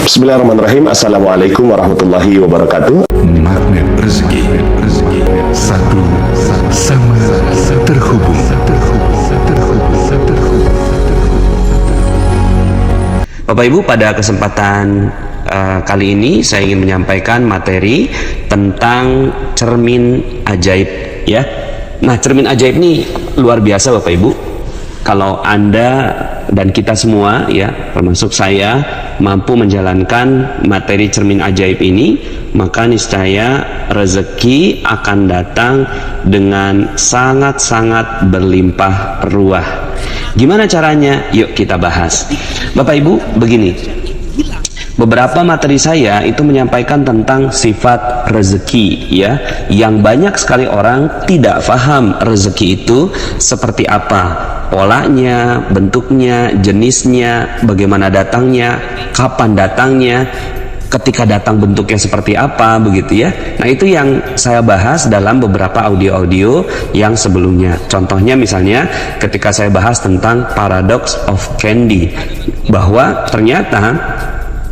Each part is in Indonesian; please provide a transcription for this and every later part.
Bismillahirrahmanirrahim. Assalamualaikum warahmatullahi wabarakatuh. Magnet rezeki, satu sama terhubung. Bapak Ibu, pada kesempatan kali ini saya ingin menyampaikan materi tentang cermin ajaib, ya. Nah, cermin ajaib ini luar biasa Bapak Ibu. Kalau Anda dan kita semua, ya, termasuk saya, mampu menjalankan materi cermin ajaib ini, maka niscaya rezeki akan datang dengan sangat-sangat berlimpah ruah. Gimana caranya? Yuk kita bahas. Bapak Ibu, begini. Beberapa materi saya itu menyampaikan tentang sifat rezeki, ya, yang banyak sekali orang tidak paham rezeki itu seperti apa, polanya, bentuknya, jenisnya, bagaimana datangnya, kapan datangnya, ketika datang bentuknya seperti apa, begitu ya. Nah, itu yang saya bahas dalam beberapa audio-audio yang sebelumnya. Contohnya misalnya ketika saya bahas tentang paradox of candy, bahwa ternyata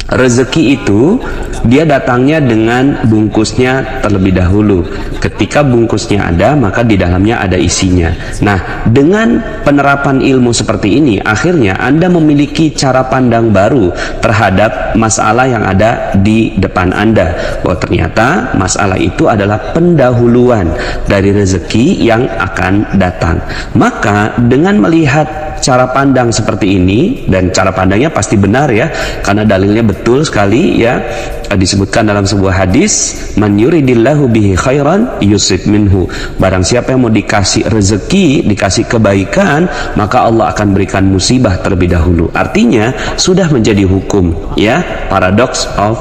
rezeki itu dia datangnya dengan bungkusnya terlebih dahulu. Ketika bungkusnya ada, maka di dalamnya ada isinya. Nah, dengan penerapan ilmu seperti ini, akhirnya Anda memiliki cara pandang baru terhadap masalah yang ada di depan Anda, bahwa ternyata masalah itu adalah pendahuluan dari rezeki yang akan datang. Maka dengan melihat cara pandang seperti ini, dan cara pandangnya pasti benar ya, karena dalilnya betul sekali ya, disebutkan dalam sebuah hadis, man yuridillahu bihi khairan yusib minhu, barang siapa yang mau dikasih rezeki, dikasih kebaikan, maka Allah akan berikan musibah terlebih dahulu. Artinya sudah menjadi hukum ya, paradox of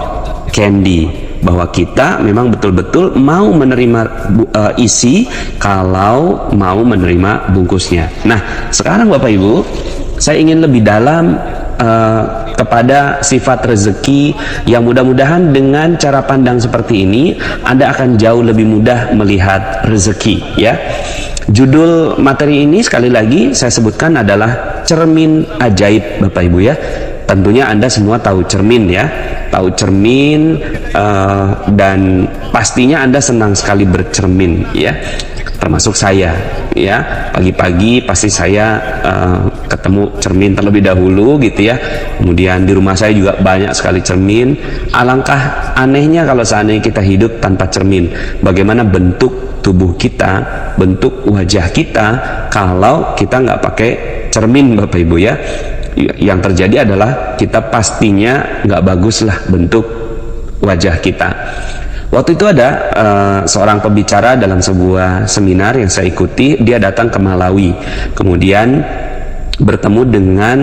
candy, bahwa kita memang betul-betul mau menerima isi kalau mau menerima bungkusnya. Nah, sekarang Bapak Ibu, saya ingin lebih dalam kepada sifat rezeki, yang mudah-mudahan dengan cara pandang seperti ini Anda akan jauh lebih mudah melihat rezeki, ya. Judul materi ini sekali lagi saya sebutkan adalah cermin ajaib Bapak Ibu ya. Tentunya Anda semua tahu cermin ya, tahu cermin, dan pastinya Anda senang sekali bercermin ya, termasuk saya ya. Pagi-pagi pasti saya ketemu cermin terlebih dahulu gitu ya. Kemudian di rumah saya juga banyak sekali cermin. Alangkah anehnya kalau seandainya kita hidup tanpa cermin. Bagaimana bentuk tubuh kita, bentuk wajah kita kalau kita nggak pakai cermin Bapak Ibu ya. Yang terjadi adalah kita pastinya nggak bagus lah bentuk wajah kita. Waktu itu ada seorang pembicara dalam sebuah seminar yang saya ikuti. Dia datang ke Malawi, kemudian bertemu dengan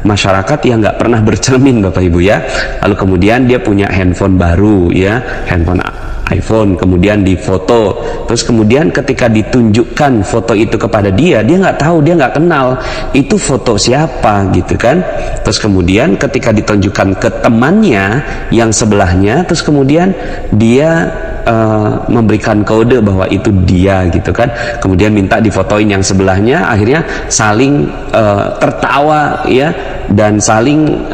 masyarakat yang nggak pernah bercermin Bapak Ibu ya. Lalu kemudian dia punya handphone baru ya, handphone iPhone, kemudian difoto. Terus kemudian ketika ditunjukkan foto itu kepada dia nggak tahu, dia nggak kenal itu foto siapa gitu kan. Terus kemudian ketika ditunjukkan ke temannya yang sebelahnya, terus kemudian dia memberikan kode bahwa itu dia gitu kan. Kemudian minta difotoin yang sebelahnya, akhirnya saling tertawa ya, dan saling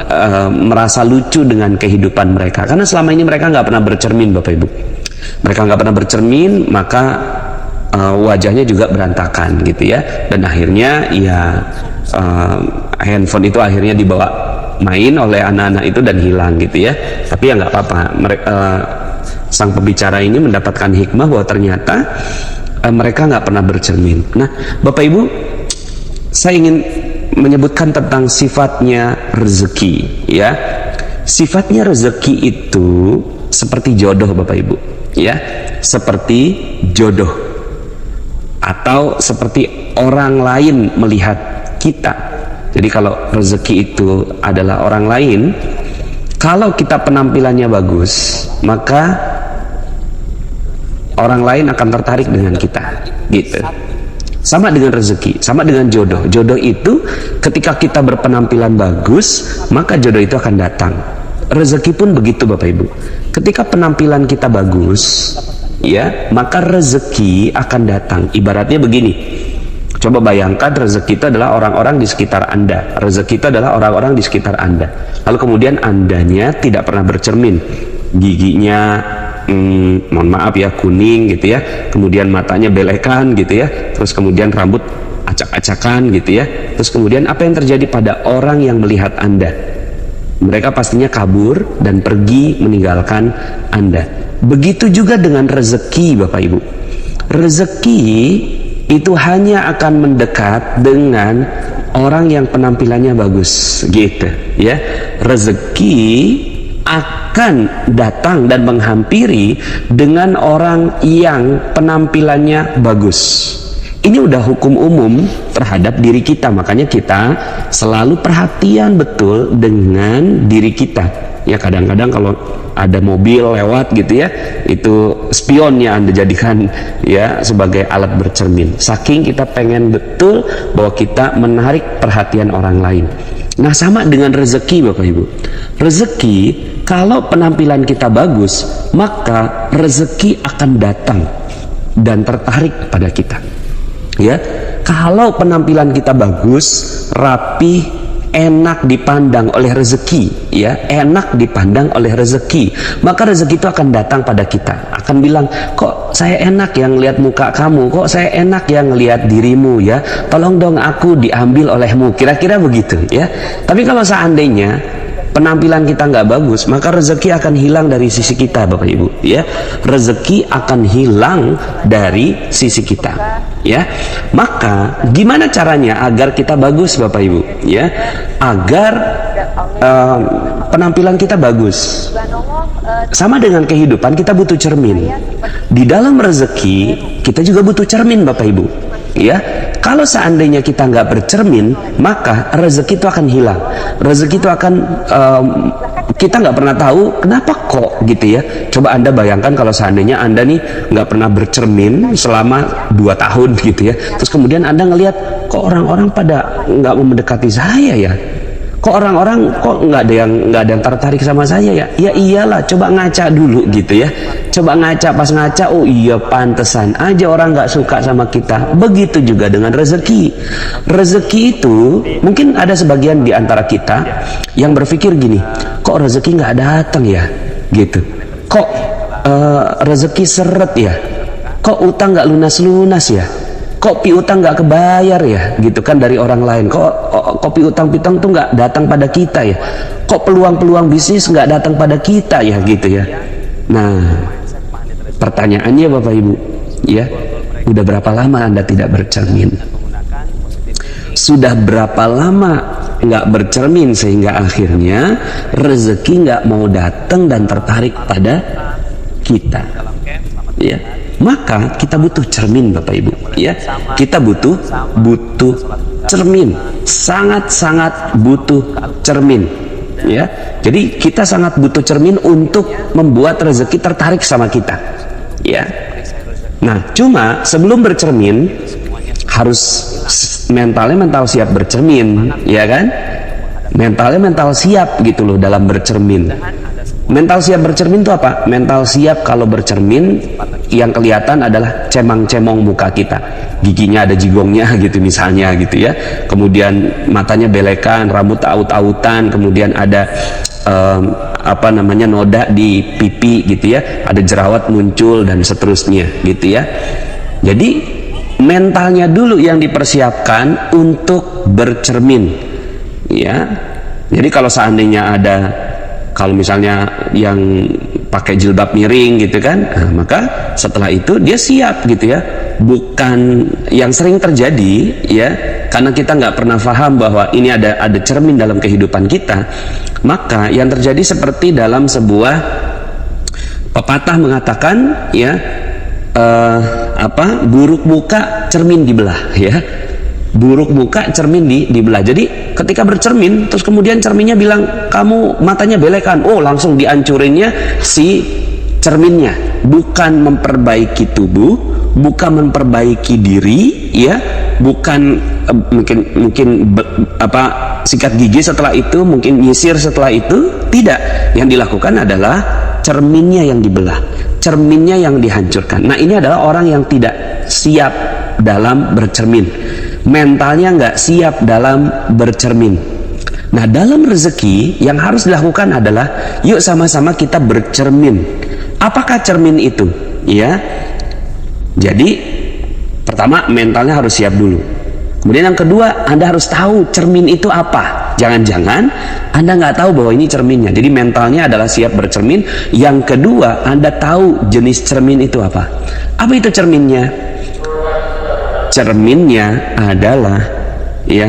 merasa lucu dengan kehidupan mereka, karena selama ini mereka nggak pernah bercermin Bapak Ibu. Mereka nggak pernah bercermin, maka wajahnya juga berantakan gitu ya. Dan akhirnya ya handphone itu akhirnya dibawa main oleh anak-anak itu dan hilang gitu ya. Tapi ya nggak apa-apa, sang pembicara ini mendapatkan hikmah bahwa ternyata mereka nggak pernah bercermin. Nah Bapak Ibu, saya ingin menyebutkan tentang sifatnya rezeki ya. Sifatnya rezeki itu seperti jodoh Bapak Ibu ya, seperti jodoh, atau seperti orang lain melihat kita. Jadi kalau rezeki itu adalah orang lain, kalau kita penampilannya bagus, maka orang lain akan tertarik dengan kita gitu. Sama dengan rezeki, sama dengan jodoh. Jodoh itu ketika kita berpenampilan bagus, maka jodoh itu akan datang. Rezeki pun begitu Bapak Ibu. Ketika penampilan kita bagus, ya, maka rezeki akan datang. Ibaratnya begini, Coba bayangkan rezeki itu adalah orang-orang di sekitar Anda. Rezeki itu adalah orang-orang di sekitar Anda. Lalu kemudian Andanya tidak pernah bercermin. Giginya, mohon maaf ya, kuning gitu ya. Kemudian matanya belekan gitu ya. Terus kemudian rambut acak-acakan gitu ya. Terus kemudian apa yang terjadi pada orang yang melihat Anda? Mereka pastinya kabur dan pergi meninggalkan Anda. Begitu juga dengan rezeki, Bapak Ibu. Rezeki itu hanya akan mendekat dengan orang yang penampilannya bagus, gitu ya. Rezeki akan datang dan menghampiri dengan orang yang penampilannya bagus. Ini udah hukum umum terhadap diri kita, makanya kita selalu perhatian betul dengan diri kita. Ya, kadang-kadang kalau ada mobil lewat gitu ya, itu spionnya Anda jadikan ya sebagai alat bercermin. Saking kita pengen betul bahwa kita menarik perhatian orang lain. Nah, sama dengan rezeki, Bapak Ibu. Rezeki, kalau penampilan kita bagus, maka rezeki akan datang dan tertarik pada kita. Ya, kalau penampilan kita bagus, rapi, enak dipandang oleh rezeki, ya, enak dipandang oleh rezeki, maka rezeki itu akan datang pada kita, akan bilang, kok saya enak yang lihat muka kamu, kok saya enak yang lihat dirimu, ya, tolong dong aku diambil olehmu, kira-kira begitu, ya. Tapi kalau seandainya penampilan kita nggak bagus, maka rezeki akan hilang dari sisi kita, Bapak Ibu, ya. Rezeki akan hilang dari sisi kita, ya. Maka gimana caranya agar kita bagus, Bapak Ibu, ya, agar penampilan kita bagus? Sama dengan kehidupan, kita butuh cermin. Di dalam rezeki kita juga butuh cermin, Bapak Ibu, ya. Kalau seandainya kita nggak bercermin, maka rezeki itu akan hilang. Rezeki itu akan kita nggak pernah tahu kenapa kok gitu ya. Coba Anda bayangkan kalau seandainya Anda nih nggak pernah bercermin selama 2 tahun gitu ya. Terus kemudian Anda ngelihat, kok orang-orang pada nggak mau mendekati saya ya. Kok orang-orang kok nggak ada yang tertarik sama saya ya? Ya iyalah, coba ngaca dulu gitu ya. Coba ngaca, pas ngaca, oh iya pantesan aja orang nggak suka sama kita. Begitu juga dengan rezeki. Rezeki itu mungkin ada sebagian di antara kita yang berpikir gini, kok rezeki nggak datang ya, gitu. Kok rezeki seret ya? Kok utang nggak lunas-lunas ya? Kok piutang nggak kebayar ya, gitu kan, dari orang lain. Kok piutang-piutang tuh nggak datang pada kita ya. Kok peluang-peluang bisnis nggak datang pada kita ya, gitu ya. Nah, pertanyaannya Bapak Ibu, ya, udah berapa lama Anda tidak bercermin? Sudah berapa lama nggak bercermin sehingga akhirnya rezeki nggak mau datang dan tertarik pada kita, ya. Maka kita butuh cermin, Bapak Ibu, ya. Kita butuh cermin, sangat-sangat butuh cermin, ya. Jadi kita sangat butuh cermin untuk membuat rezeki tertarik sama kita, ya. Nah, cuma sebelum bercermin harus mental siap bercermin, ya kan? Mental siap gitu loh dalam bercermin. Mental siap bercermin itu apa? Mental siap kalau bercermin yang kelihatan adalah cemang-cemong muka kita. Giginya ada jigongnya gitu misalnya gitu ya. Kemudian matanya belekan, rambut aut-autan, kemudian ada noda di pipi gitu ya. Ada jerawat muncul dan seterusnya gitu ya. Jadi mentalnya dulu yang dipersiapkan untuk bercermin, ya. Jadi kalau seandainya ada, kalau misalnya yang pakai jilbab miring gitu kan, nah, maka setelah itu dia siap gitu ya. Bukan yang sering terjadi ya, karena kita nggak pernah paham bahwa ini ada cermin dalam kehidupan kita. Maka yang terjadi seperti dalam sebuah pepatah mengatakan ya, buruk muka cermin dibelah, ya. Buruk muka cermin dibelah. Jadi ketika bercermin terus kemudian cerminnya bilang kamu matanya belekan, oh langsung dihancurinnya si cerminnya. Bukan memperbaiki tubuh, bukan memperbaiki diri, ya, bukan mungkin sikat gigi setelah itu, mungkin nyisir setelah itu, tidak. Yang dilakukan adalah cerminnya yang dibelah, cerminnya yang dihancurkan. Nah, ini adalah orang yang tidak siap dalam bercermin. mentalnya nggak siap dalam bercermin. Nah, dalam rezeki yang harus dilakukan adalah yuk sama-sama kita bercermin. Apakah cermin itu? Ya. Jadi pertama mentalnya harus siap dulu. Kemudian yang kedua, Anda harus tahu cermin itu apa. Jangan-jangan Anda nggak tahu bahwa ini cerminnya. Jadi mentalnya adalah siap bercermin. Yang kedua, Anda tahu jenis cermin itu apa. Apa itu cerminnya? Cerminnya adalah ya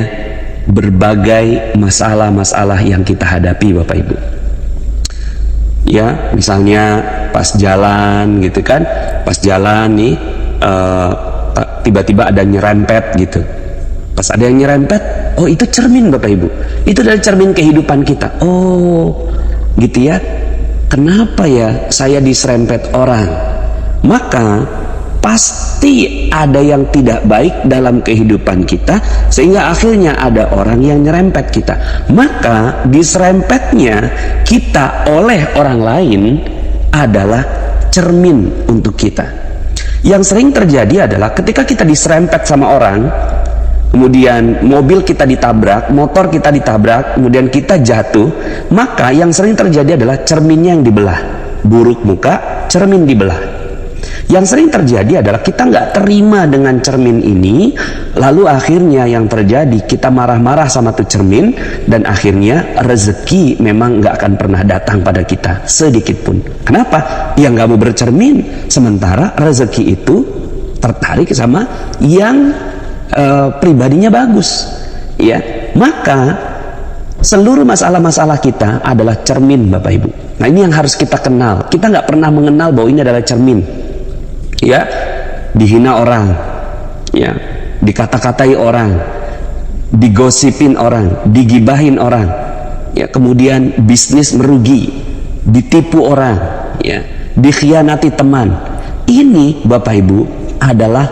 berbagai masalah-masalah yang kita hadapi, Bapak Ibu. Ya, misalnya pas jalan gitu kan, pas jalan nih tiba-tiba ada nyerempet gitu. Pas ada yang nyerempet, oh itu cermin Bapak Ibu. Itu adalah cermin kehidupan kita. Oh, gitu ya. Kenapa ya saya diserempet orang? Maka pasti ada yang tidak baik dalam kehidupan kita, sehingga akhirnya ada orang yang nyerempet kita. Maka diserempetnya kita oleh orang lain adalah cermin untuk kita. Yang sering terjadi adalah ketika kita diserempet sama orang, kemudian mobil kita ditabrak, motor kita ditabrak, kemudian kita jatuh, maka yang sering terjadi adalah cerminnya yang dibelah. Buruk muka, cermin dibelah. Yang sering terjadi adalah kita nggak terima dengan cermin ini, lalu akhirnya yang terjadi kita marah-marah sama tuh cermin, dan akhirnya rezeki memang nggak akan pernah datang pada kita sedikit pun. Kenapa? Ya nggak mau bercermin, sementara rezeki itu tertarik sama yang pribadinya bagus, ya. Maka seluruh masalah-masalah kita adalah cermin, Bapak Ibu. Nah, ini yang harus kita kenal. Kita nggak pernah mengenal bahwa ini adalah cermin. Ya, dihina orang, ya, dikata-katai orang, digosipin orang, digibahin orang, ya, kemudian bisnis merugi, ditipu orang, ya, dikhianati teman. Ini Bapak Ibu adalah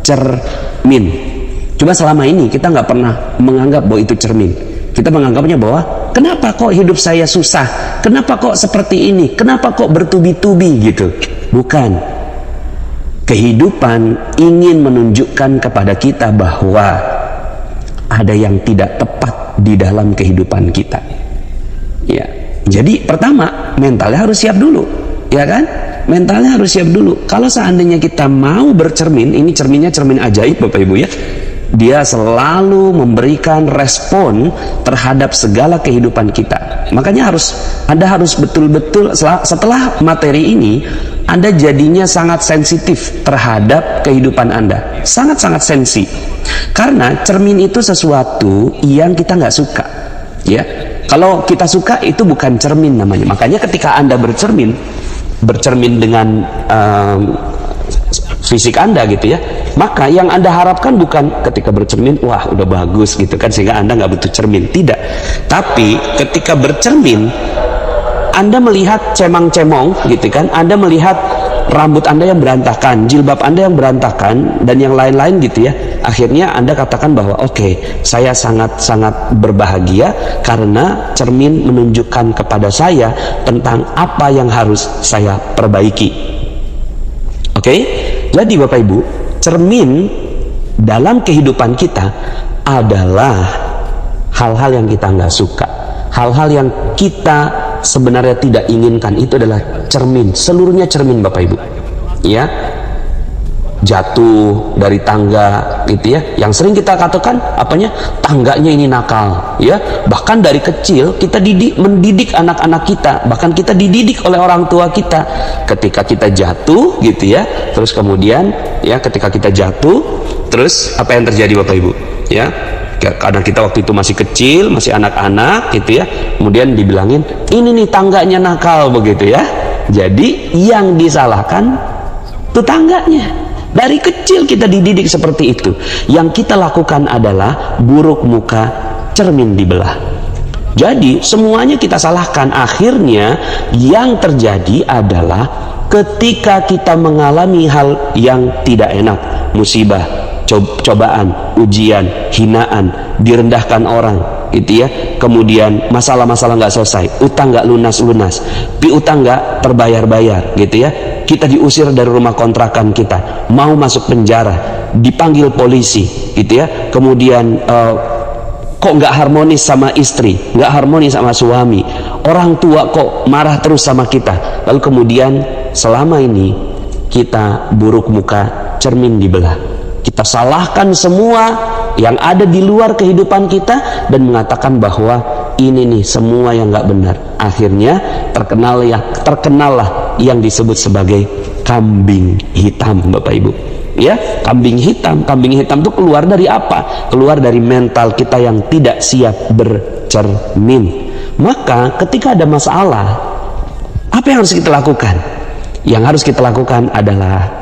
cermin. Cuma selama ini kita nggak pernah menganggap bahwa itu cermin. Kita menganggapnya bahwa kenapa kok hidup saya susah, kenapa kok seperti ini, kenapa kok bertubi-tubi gitu. Bukan. Kehidupan ingin menunjukkan kepada kita bahwa ada yang tidak tepat di dalam kehidupan kita. Ya. Jadi pertama, mentalnya harus siap dulu, ya kan? Mentalnya harus siap dulu. Kalau seandainya kita mau bercermin, ini cerminnya cermin ajaib Bapak Ibu ya. Dia selalu memberikan respon terhadap segala kehidupan kita. Makanya Anda harus betul-betul setelah materi ini, Anda jadinya sangat sensitif terhadap kehidupan Anda. Sangat-sangat sensi. Karena cermin itu sesuatu yang kita nggak suka. Ya, kalau kita suka itu bukan cermin namanya. Makanya ketika Anda bercermin dengan fisik Anda gitu ya, maka yang Anda harapkan bukan ketika bercermin, wah udah bagus gitu kan, sehingga Anda nggak butuh cermin. Tidak. Tapi ketika bercermin, Anda melihat cemang-cemong gitu kan, Anda melihat rambut Anda yang berantakan, jilbab Anda yang berantakan, dan yang lain-lain gitu ya. Akhirnya Anda katakan bahwa oke, saya sangat-sangat berbahagia karena cermin menunjukkan kepada saya tentang apa yang harus saya perbaiki. Oke? Jadi Bapak Ibu, cermin dalam kehidupan kita adalah hal-hal yang kita nggak suka, hal-hal yang kita sebenarnya tidak inginkan. Itu adalah cermin, seluruhnya cermin Bapak Ibu. Ya, jatuh dari tangga gitu ya, yang sering kita katakan apanya, tangganya ini nakal ya. Bahkan dari kecil kita mendidik anak-anak kita, bahkan kita dididik oleh orang tua kita. Ketika kita jatuh gitu ya, terus kemudian ya, ketika kita jatuh, terus apa yang terjadi Bapak Ibu ya, karena kita waktu itu masih kecil, masih anak-anak gitu ya, kemudian dibilangin ini nih tangganya nakal begitu ya. Jadi yang disalahkan tuh tangganya. Dari kecil kita dididik seperti itu. Yang kita lakukan adalah buruk muka, cermin dibelah. Jadi semuanya kita salahkan. Akhirnya yang terjadi adalah ketika kita mengalami hal yang tidak enak, musibah, cobaan, ujian, hinaan, direndahkan orang gitu ya, kemudian masalah-masalah nggak selesai, utang nggak lunas-lunas, piutang nggak terbayar-bayar gitu ya, kita diusir dari rumah kontrakan kita, mau masuk penjara, dipanggil polisi gitu ya, kemudian kok nggak harmonis sama istri, nggak harmonis sama suami, orang tua kok marah terus sama kita, lalu kemudian selama ini kita buruk muka, cermin dibelah, kita salahkan semua yang ada di luar kehidupan kita dan mengatakan bahwa ini nih semua yang nggak benar. Akhirnya terkenallah yang disebut sebagai kambing hitam, Bapak Ibu. Ya, kambing hitam itu keluar dari apa? Keluar dari mental kita yang tidak siap bercermin. Maka ketika ada masalah, apa yang harus kita lakukan? Yang harus kita lakukan adalah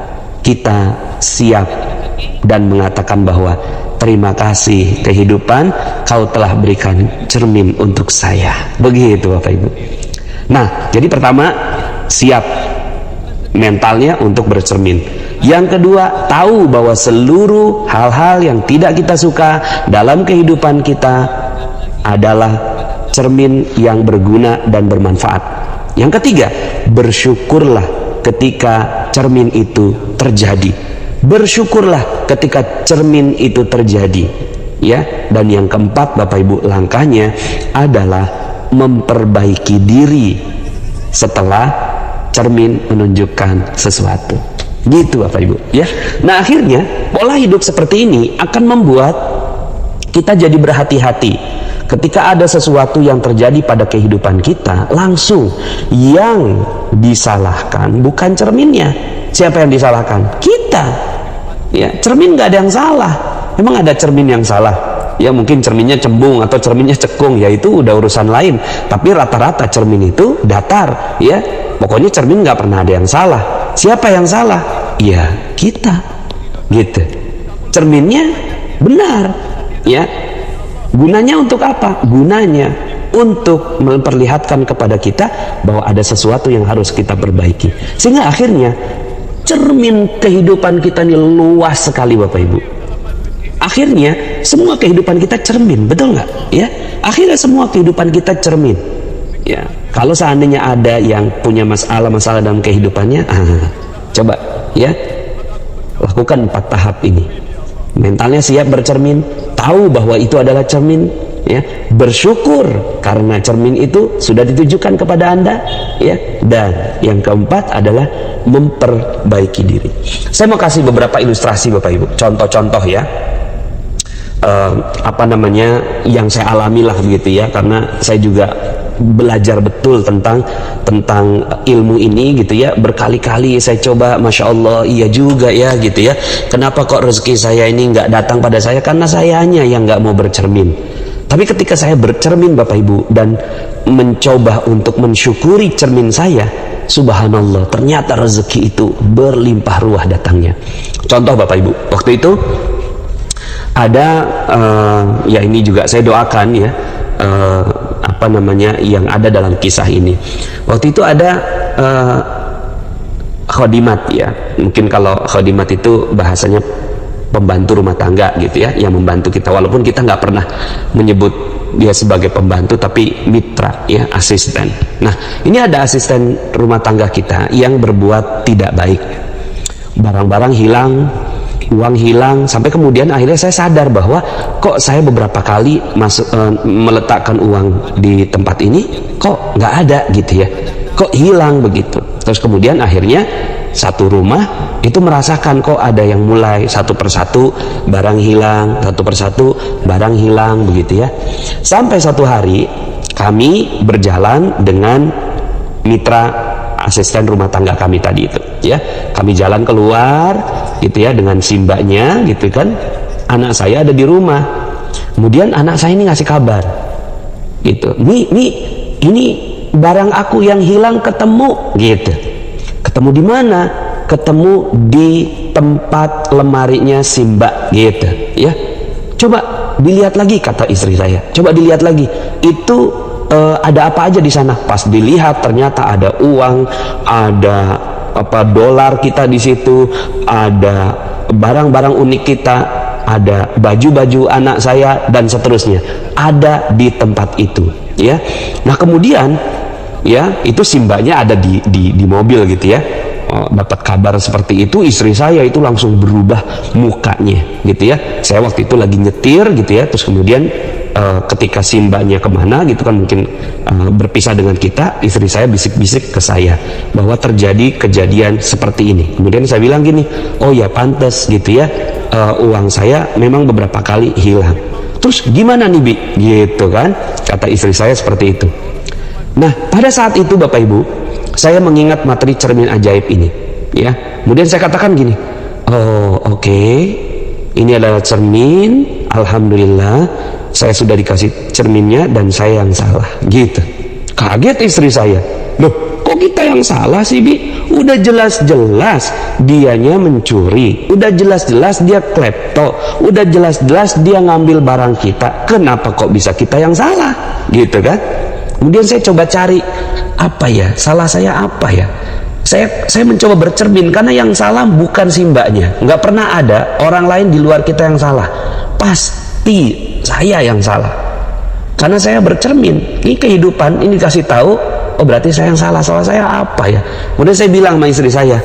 kita siap dan mengatakan bahwa terima kasih kehidupan, kau telah berikan cermin untuk saya. Begitu Bapak Ibu. Nah, jadi pertama, siap mentalnya untuk bercermin. Yang kedua, tahu bahwa seluruh hal-hal yang tidak kita suka dalam kehidupan kita adalah cermin yang berguna dan bermanfaat. Yang ketiga, bersyukurlah ketika cermin itu terjadi. Bersyukurlah ketika cermin itu terjadi, ya. Dan yang keempat, Bapak Ibu, langkahnya adalah memperbaiki diri setelah cermin menunjukkan sesuatu. Gitu Bapak Ibu, ya. Nah, akhirnya pola hidup seperti ini akan membuat kita jadi berhati-hati. Ketika ada sesuatu yang terjadi pada kehidupan kita, langsung yang disalahkan bukan cerminnya. Siapa yang disalahkan? Kita. Ya, cermin nggak ada yang salah. Memang ada cermin yang salah. Ya, mungkin cerminnya cembung atau cerminnya cekung, ya itu udah urusan lain. Tapi rata-rata cermin itu datar, ya. Pokoknya cermin nggak pernah ada yang salah. Siapa yang salah? Ya, kita. Gitu. Cerminnya benar, ya. Gunanya untuk apa? Gunanya untuk memperlihatkan kepada kita bahwa ada sesuatu yang harus kita perbaiki. Sehingga akhirnya cermin kehidupan kita ini luas sekali Bapak Ibu. Akhirnya semua kehidupan kita cermin, betul nggak? Ya, akhirnya semua kehidupan kita cermin. Ya, kalau seandainya ada yang punya masalah dalam kehidupannya, coba ya lakukan 4 tahap ini. Mentalnya siap bercermin, tahu bahwa itu adalah cermin, ya, bersyukur karena cermin itu sudah ditujukan kepada Anda, ya, dan yang keempat adalah memperbaiki diri. Saya mau kasih beberapa ilustrasi Bapak Ibu, contoh-contoh ya, yang saya alami lah begitu ya, karena saya juga belajar betul tentang ilmu ini gitu ya. Berkali-kali saya coba, Masya Allah, iya juga ya gitu ya. Kenapa kok rezeki saya ini nggak datang pada saya? Karena sayanya yang nggak mau bercermin. Tapi ketika saya bercermin Bapak Ibu dan mencoba untuk mensyukuri cermin saya, subhanallah, ternyata rezeki itu berlimpah ruah datangnya. Contoh Bapak Ibu, waktu itu ada ya ini juga saya doakan ya, yang ada dalam kisah ini. Waktu itu ada khodimat ya, mungkin kalau khodimat itu bahasanya pembantu rumah tangga gitu ya, yang membantu kita, walaupun kita nggak pernah menyebut dia sebagai pembantu, tapi mitra ya, asisten. Nah, ini ada asisten rumah tangga kita yang berbuat tidak baik, barang-barang hilang, uang hilang, sampai kemudian akhirnya saya sadar bahwa kok saya beberapa kali meletakkan uang di tempat ini kok nggak ada gitu ya, kok hilang begitu. Terus kemudian akhirnya satu rumah itu merasakan kok ada yang mulai satu persatu barang hilang, satu persatu barang hilang begitu ya. Sampai satu hari kami berjalan dengan mitra asisten rumah tangga kami tadi itu ya, kami jalan keluar gitu ya dengan simbaknya gitu kan, anak saya ada di rumah. Kemudian anak saya ini ngasih kabar gitu, ini barang aku yang hilang ketemu gitu. Ketemu di mana? Ketemu di tempat lemarinya si Mbak gitu ya. Coba dilihat lagi, kata istri saya, coba dilihat lagi itu ada apa aja di sana. Pas dilihat ternyata ada uang, ada dolar kita di situ, ada barang-barang unik kita, ada baju-baju anak saya dan seterusnya, ada di tempat itu ya. Nah kemudian ya itu simbanya ada di mobil gitu ya. dapat kabar seperti itu, istri saya itu langsung berubah mukanya gitu ya. Saya waktu itu lagi nyetir gitu ya, terus kemudian ketika si mbaknya kemana gitu kan, mungkin berpisah dengan kita, istri saya bisik-bisik ke saya bahwa terjadi kejadian seperti ini. Kemudian saya bilang gini, oh ya pantas gitu ya, uang saya memang beberapa kali hilang. Terus gimana nih Bi? Gitu kan, kata istri saya seperti itu. Nah pada saat itu Bapak Ibu, saya mengingat materi cermin ajaib ini ya. Kemudian saya katakan gini, oh oke, ini adalah cermin, alhamdulillah saya sudah dikasih cerminnya dan saya yang salah gitu. Kaget istri saya, loh kok kita yang salah sih Bi? Udah jelas-jelas dianya mencuri, udah jelas-jelas dia klepto, udah jelas-jelas dia ngambil barang kita, kenapa kok bisa kita yang salah gitu kan. Kemudian saya coba cari, apa ya, salah saya apa ya. Saya mencoba bercermin, karena yang salah bukan si mbaknya, nggak pernah ada orang lain di luar kita yang salah, pasti saya yang salah. Karena saya bercermin, ini kehidupan ini kasih tahu, oh berarti saya yang salah. Salah saya apa ya? Kemudian saya bilang sama istri saya,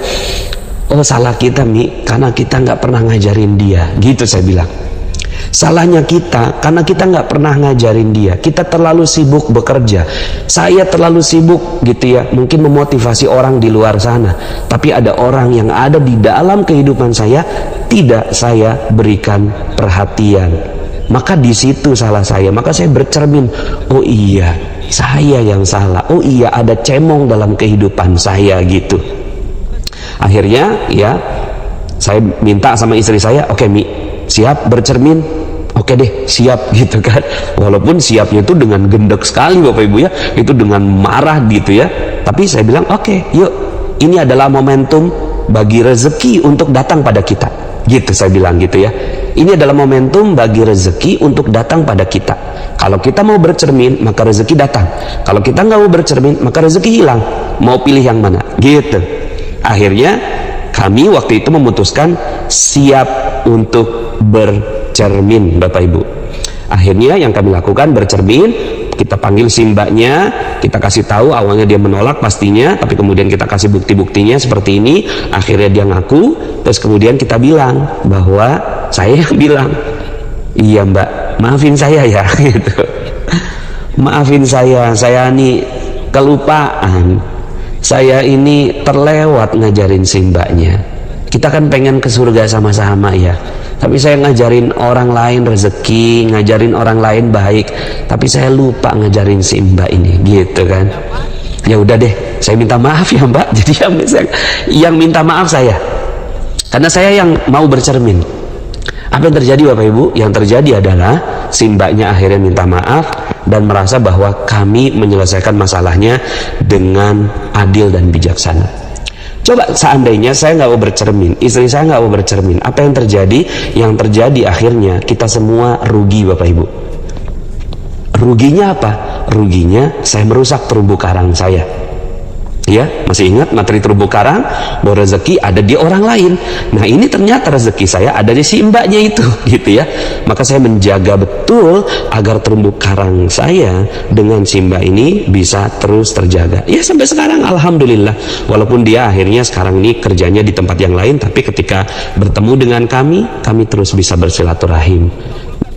oh salah kita Mi, karena kita nggak pernah ngajarin dia, gitu saya bilang. Salahnya kita karena kita nggak pernah ngajarin dia, kita terlalu sibuk bekerja, saya terlalu sibuk gitu ya, mungkin memotivasi orang di luar sana, tapi ada orang yang ada di dalam kehidupan saya tidak saya berikan perhatian. Maka di situ salah saya. Maka saya bercermin, oh iya saya yang salah, oh iya ada cemong dalam kehidupan saya gitu. Akhirnya ya saya minta sama istri saya, oke Mi, siap bercermin? Oke deh, siap gitu kan. Walaupun siapnya itu dengan gendek sekali Bapak Ibu ya, itu dengan marah gitu ya. Tapi saya bilang oke, yuk, ini adalah momentum bagi rezeki untuk datang pada kita. Gitu saya bilang gitu ya. Ini adalah momentum bagi rezeki untuk datang pada kita. Kalau kita mau bercermin, maka rezeki datang. Kalau kita nggak mau bercermin, maka rezeki hilang. Mau pilih yang mana? Gitu. Akhirnya kami waktu itu memutuskan siap untuk bercermin Bapak Ibu. Akhirnya yang kami lakukan bercermin, kita panggil si mbaknya, kita kasih tahu, awalnya dia menolak pastinya, tapi kemudian kita kasih bukti-buktinya seperti ini. Akhirnya dia ngaku, terus kemudian kita bilang bahwa saya yang bilang, iya mbak, maafin saya ya gitu. Maafin saya ini kelupaan, saya ini terlewat ngajarin si mbaknya. Kita kan pengen ke surga sama-sama ya, tapi saya ngajarin orang lain rezeki, ngajarin orang lain baik, tapi saya lupa ngajarin si mbak ini gitu kan. Ya udah deh, saya minta maaf ya mbak. Jadi yang minta maaf saya, karena saya yang mau bercermin. Apa yang terjadi Bapak Ibu? Yang terjadi adalah si mbaknya akhirnya minta maaf dan merasa bahwa kami menyelesaikan masalahnya dengan adil dan bijaksana. Coba seandainya saya nggak mau bercermin, istri saya nggak mau bercermin, apa yang terjadi? Yang terjadi akhirnya kita semua rugi Bapak Ibu. Ruginya apa? Ruginya saya merusak terumbu karang saya. Ya, masih ingat materi terumbu karang bahwa rezeki ada di orang lain. Nah ini ternyata rezeki saya ada di si mbaknya itu gitu ya. Maka saya menjaga betul agar terumbu karang saya dengan si mbak ini bisa terus terjaga. Ya sampai sekarang alhamdulillah, walaupun dia akhirnya sekarang ini kerjanya di tempat yang lain, tapi ketika bertemu dengan kami terus bisa bersilaturahim.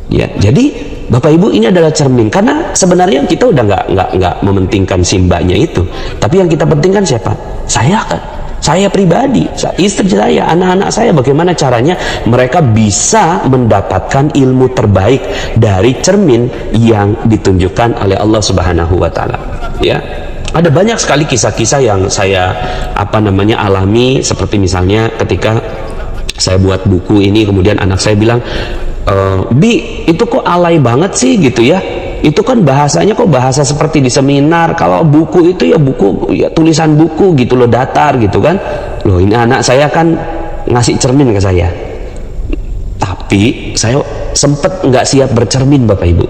Ya, jadi Bapak Ibu ini adalah cermin, karena sebenarnya kita udah nggak mementingkan si mbaknya itu, tapi yang kita pentingkan siapa? Saya kan, saya pribadi, istri saya, anak-anak saya, bagaimana caranya mereka bisa mendapatkan ilmu terbaik dari cermin yang ditunjukkan oleh Allah Subhanahu wa taala. Ya. Ada banyak sekali kisah-kisah yang saya alami, seperti misalnya ketika saya buat buku ini, kemudian anak saya bilang, Bi, itu kok alay banget sih gitu ya, itu kan bahasanya kok bahasa seperti di seminar, kalau buku itu ya buku, ya tulisan buku gitu loh, datar gitu kan. Loh ini anak saya kan ngasih cermin ke saya, tapi saya sempet nggak siap bercermin Bapak Ibu.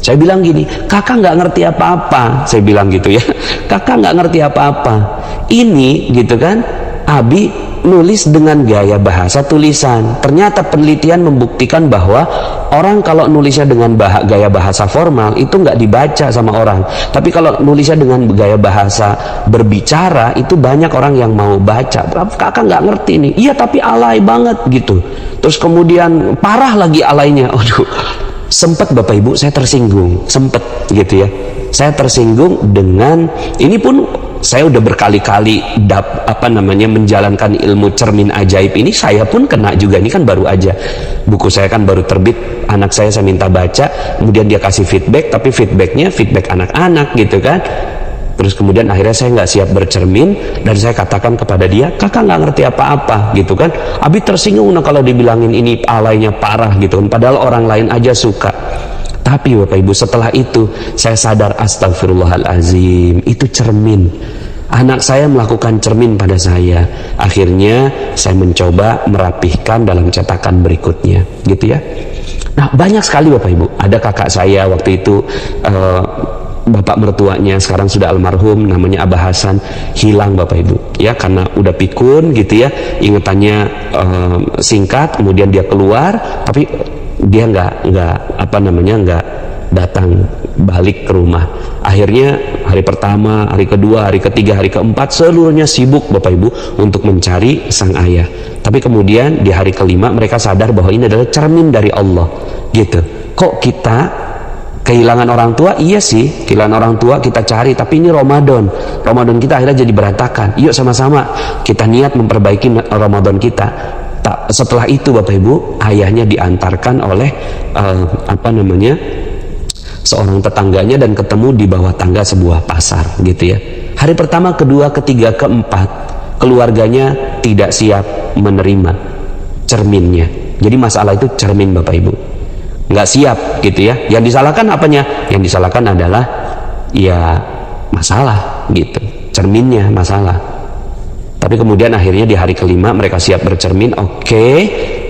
Saya bilang gini, kakak nggak ngerti apa-apa, saya bilang gitu ya, kakak nggak ngerti apa-apa, ini gitu kan, Abi nulis dengan gaya bahasa tulisan. Ternyata penelitian membuktikan bahwa orang kalau nulisnya dengan gaya bahasa formal itu nggak dibaca sama orang, tapi kalau nulisnya dengan gaya bahasa berbicara itu banyak orang yang mau baca. Kakak nggak ngerti nih, iya tapi alay banget gitu, terus kemudian parah lagi alaynya. Aduh, sempet Bapak Ibu saya tersinggung, sempet gitu ya, saya tersinggung dengan ini pun. Saya udah berkali-kali menjalankan ilmu cermin ajaib ini, saya pun kena juga. Ini kan baru aja buku saya kan baru terbit, anak saya minta baca, kemudian dia kasih feedback, tapi feedbacknya feedback anak-anak gitu kan. Terus kemudian akhirnya saya nggak siap bercermin dan saya katakan kepada dia, kakak nggak ngerti apa-apa gitu kan. Abi tersinggung kalau dibilangin ini alaynya parah gitu kan, padahal orang lain aja suka. Tapi Bapak Ibu, setelah itu saya sadar, astagfirullahalazim, itu cermin. Anak saya melakukan cermin pada saya. Akhirnya saya mencoba merapihkan dalam cetakan berikutnya, gitu ya. Nah, banyak sekali Bapak Ibu. Ada kakak saya waktu itu, bapak mertuanya sekarang sudah almarhum, namanya Abah Hasan, hilang Bapak Ibu. Ya, karena udah pikun gitu ya, ingatannya singkat, kemudian dia keluar, tapi dia nggak datang balik ke rumah. Akhirnya hari pertama, hari kedua, hari ketiga, hari keempat seluruhnya sibuk Bapak Ibu untuk mencari sang ayah. Tapi kemudian di hari kelima mereka sadar bahwa ini adalah cermin dari Allah gitu. Kok kita kehilangan orang tua? Iya sih, kehilangan orang tua kita cari, tapi ini Ramadan kita akhirnya jadi berantakan. Yuk sama-sama kita niat memperbaiki Ramadan kita. Setelah itu Bapak Ibu, ayahnya diantarkan oleh seorang tetangganya dan ketemu di bawah tangga sebuah pasar gitu ya. Hari pertama, kedua, ketiga, keempat keluarganya tidak siap menerima cerminnya. Jadi masalah itu cermin Bapak Ibu, nggak siap gitu ya. Yang disalahkan apanya? Yang disalahkan adalah ya masalah gitu, cerminnya masalah. Tapi kemudian akhirnya di hari kelima mereka siap bercermin. Oke,